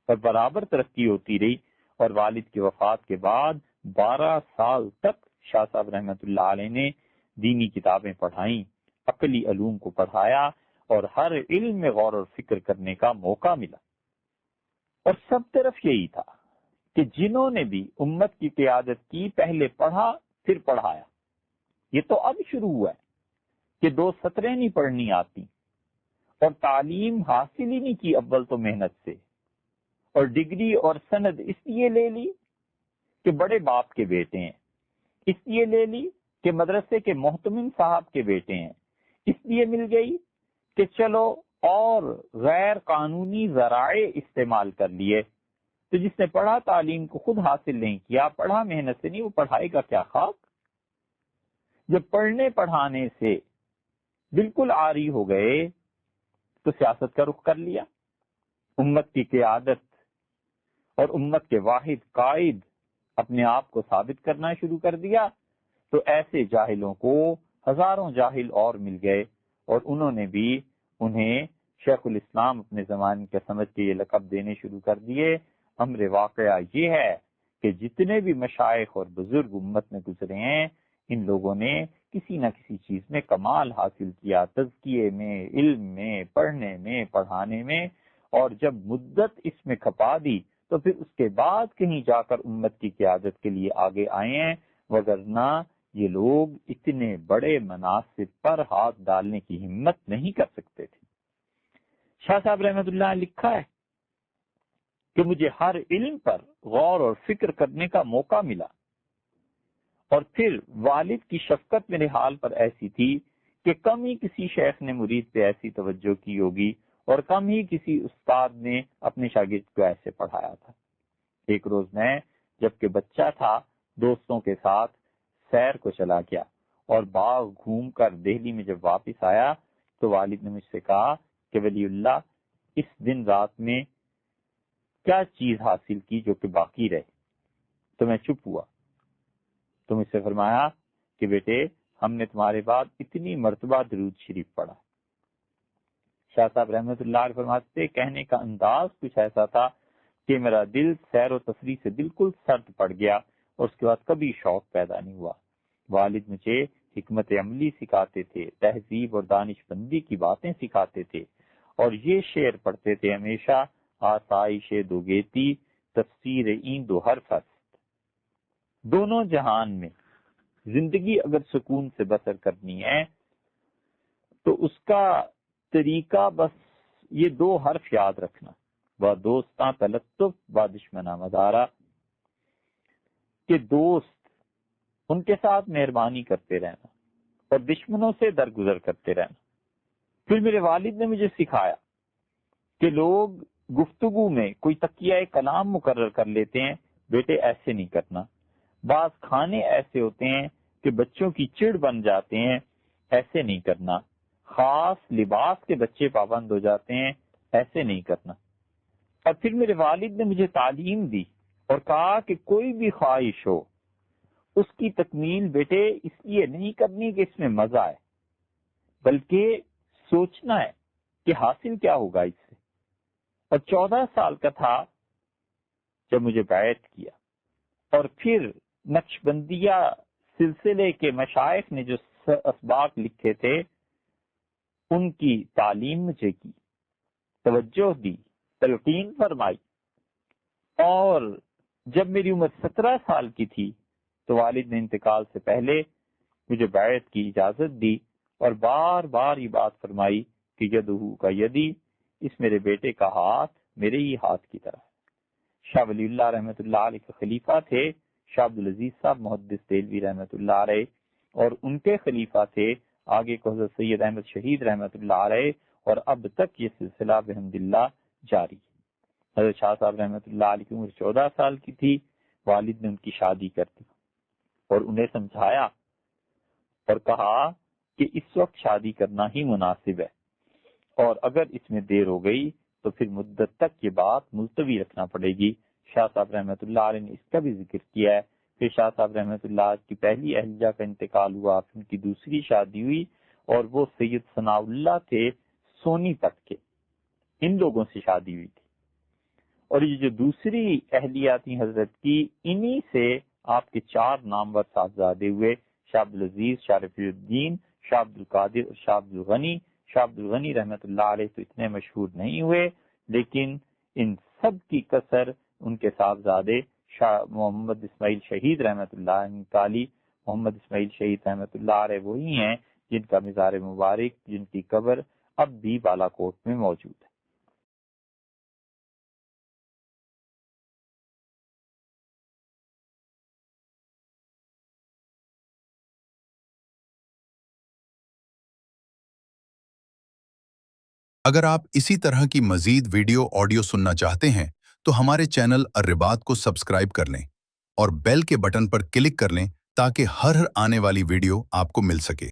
اور برابر ترقی ہوتی رہی، اور والد کی وفات کے بعد 12 سال تک شاہ صاحب رحمۃ اللہ علیہ نے دینی کتابیں پڑھائیں، عقلی علوم کو پڑھایا، اور ہر علم میں غور و فکر کرنے کا موقع ملا۔ اور سب طرف یہی تھا کہ جنہوں نے بھی امت کی قیادت کی پہلے پڑھا پھر پڑھایا۔ یہ تو اب شروع ہوا ہے کہ 2 سطریں نہیں پڑھنی آتی، اور تعلیم حاصل ہی نہیں کی اول تو محنت سے، اور ڈگری اور سند اس لیے لے لی کہ بڑے باپ کے بیٹے ہیں، اس لیے لے لی کہ مدرسے کے محتمم صاحب کے بیٹے ہیں، اس لیے مل گئی کہ چلو اور غیر قانونی ذرائع استعمال کر لیے۔ تو جس نے پڑھا تعلیم کو خود حاصل نہیں کیا، پڑھا محنت سے نہیں، وہ پڑھائے گا کیا خاک؟ جب پڑھنے پڑھانے سے بالکل عاری ہو گئے تو سیاست کا رخ کر لیا، امت کی قیادت اور امت کے واحد قائد اپنے آپ کو ثابت کرنا شروع کر دیا۔ تو ایسے جاہلوں کو ہزاروں جاہل اور مل گئے، اور انہوں نے بھی انہیں شیخ الاسلام اپنے زمانے کے سمجھ کے یہ لقب دینے شروع کر دیے۔ امر واقعہ یہ ہے کہ جتنے بھی مشائخ اور بزرگ امت میں گزرے ہیں، ان لوگوں نے کسی نہ کسی چیز میں کمال حاصل کیا، تزکیے میں، علم میں، پڑھنے میں، پڑھانے میں، اور جب مدت اس میں کھپا دی تو پھر اس کے بعد کہیں جا کر امت کی قیادت کے لیے آگے آئے ہیں، وگرنہ یہ لوگ اتنے بڑے مناصب پر ہاتھ ڈالنے کی ہمت نہیں کر سکتے تھے۔ شاہ صاحب رحمۃ اللہ نے لکھا ہے کہ مجھے ہر علم پر غور اور فکر کرنے کا موقع ملا، اور پھر والد کی شفقت میرے حال پر ایسی تھی کہ کم ہی کسی شیخ نے مرید پہ ایسی توجہ کی ہوگی، اور کم ہی کسی استاد نے اپنے شاگرد کو ایسے پڑھایا تھا۔ ایک روز میں جبکہ بچہ تھا، دوستوں کے ساتھ سیر کو چلا گیا، اور باغ گھوم کر دہلی میں جب واپس آیا تو والد نے مجھ سے کہا کہ ولی اللہ، اس دن رات میں کیا چیز حاصل کی جو کہ باقی رہے؟ تو میں چپ ہوا۔ تو مجھ سے فرمایا کہ بیٹے، ہم نے تمہارے بعد اتنی مرتبہ درود شریف پڑھا۔ شاہ صاحب رحمۃ اللہ علیہ فرماتے، کہنے کا انداز کچھ ایسا تھا کہ میرا دل سیر و تفریح سے بالکل سرد پڑ گیا، اور اس کے بعد کبھی شوق پیدا نہیں ہوا۔ والد مجھے حکمت عملی سکھاتے تھے، تہذیب اور دانش مندی کی باتیں سکھاتے تھے، اور یہ شعر پڑھتے تھے ہمیشہ، آسائش دوگیتی تفسیر این دو حرف است۔ دونوں جہان میں زندگی اگر سکون سے بسر کرنی ہے تو اس کا طریقہ بس یہ دو حرف یاد رکھنا، و دوستاں تلطف و دشمناں مدارا، کہ دوست ان کے ساتھ مہربانی کرتے رہنا اور دشمنوں سے درگزر کرتے رہنا۔ پھر میرے والد نے مجھے سکھایا کہ لوگ گفتگو میں کوئی تقیہ کلام مقرر کر لیتے ہیں، بیٹے ایسے نہیں کرنا۔ بعض کھانے ایسے ہوتے ہیں کہ بچوں کی چڑ بن جاتے ہیں، ایسے نہیں کرنا۔ خاص لباس کے بچے پابند ہو جاتے ہیں، ایسے نہیں کرنا۔ اور پھر میرے والد نے مجھے تعلیم دی اور کہا کہ کوئی بھی خواہش ہو اس کی تکمیل بیٹے اس لیے نہیں کرنی کہ اس میں مزہ ہے، بلکہ سوچنا ہے کہ حاصل کیا ہوگا اس سے۔ اور 14 سال کا تھا جب مجھے بیعت کیا، اور پھر نقشبندیہ سلسلے کے مشائخ نے جو اسباق لکھے تھے ان کی تعلیم مجھے کی، توجہ دی، تلقین فرمائی۔ اور جب میری عمر 17 سال کی تھی تو والد نے انتقال سے پہلے مجھے بیعت کی اجازت دی، اور بار بار یہ بات فرمائی کہ یدہو کا یدی، اس میرے بیٹے کا ہاتھ میرے ہی ہاتھ کی طرح ہے۔ شاہ ولی اللہ رحمۃ اللہ علیہ کے خلیفہ تھے شاہ عبدالعزیز صاحب محدث دہلوی رحمۃ اللہ علیہ، اور ان کے خلیفہ تھے آگے کو حضرت سید احمد شہید رحمۃ اللہ علیہ، اور اب تک یہ سلسلہ بحمداللہ جاری ہے۔ حضرت شاہ صاحب رحمۃ اللہ علیہ کی عمر 14 سال کی تھی، والد نے ان کی شادی کر دی اور انہیں سمجھایا اور کہا کہ اس وقت شادی کرنا ہی مناسب ہے، اور اگر اس میں دیر ہو گئی تو پھر مدت تک یہ بات ملتوی رکھنا پڑے گی۔ شاہ صاحب رحمۃ اللہ علیہ نے اس کا بھی ذکر کیا ہے۔ پھر شاہ صاحب رحمۃ اللہ کی پہلی اہلیہ کا انتقال ہوا، پھر ان کی دوسری شادی ہوئی، اور وہ سید ثناء اللہ تھے سونی پت کے، ان لوگوں سے شادی ہوئی تھی۔ اور یہ جو دوسری اہلیہ تھی حضرت کی، انہی سے آپ کے 4 نامور صاحبزادے ہوئے، شاہ عبدالعزیز، شاہ رفیع الدین، شاہ عبدالقادر اور شاہ عبدالغنی۔ شاہ عبدالغنی رحمۃ اللہ علیہ تو اتنے مشہور نہیں ہوئے، لیکن ان سب کی کثر ان کے صاحبزادے شاہ محمد اسماعیل شہید رحمۃ اللہ علیہ، محمد اسماعیل شہید رحمۃ اللہ علیہ وہی ہیں جن کا مزار مبارک، جن کی قبر اب بھی بالاکوٹ میں موجود ہے۔ اگر آپ اسی طرح کی مزید ویڈیو آڈیو سننا چاہتے ہیں تو ہمارے چینل الرباط کو سبسکرائب کر لیں اور بیل کے بٹن پر کلک کر لیں تاکہ ہر آنے والی ویڈیو آپ کو مل سکے۔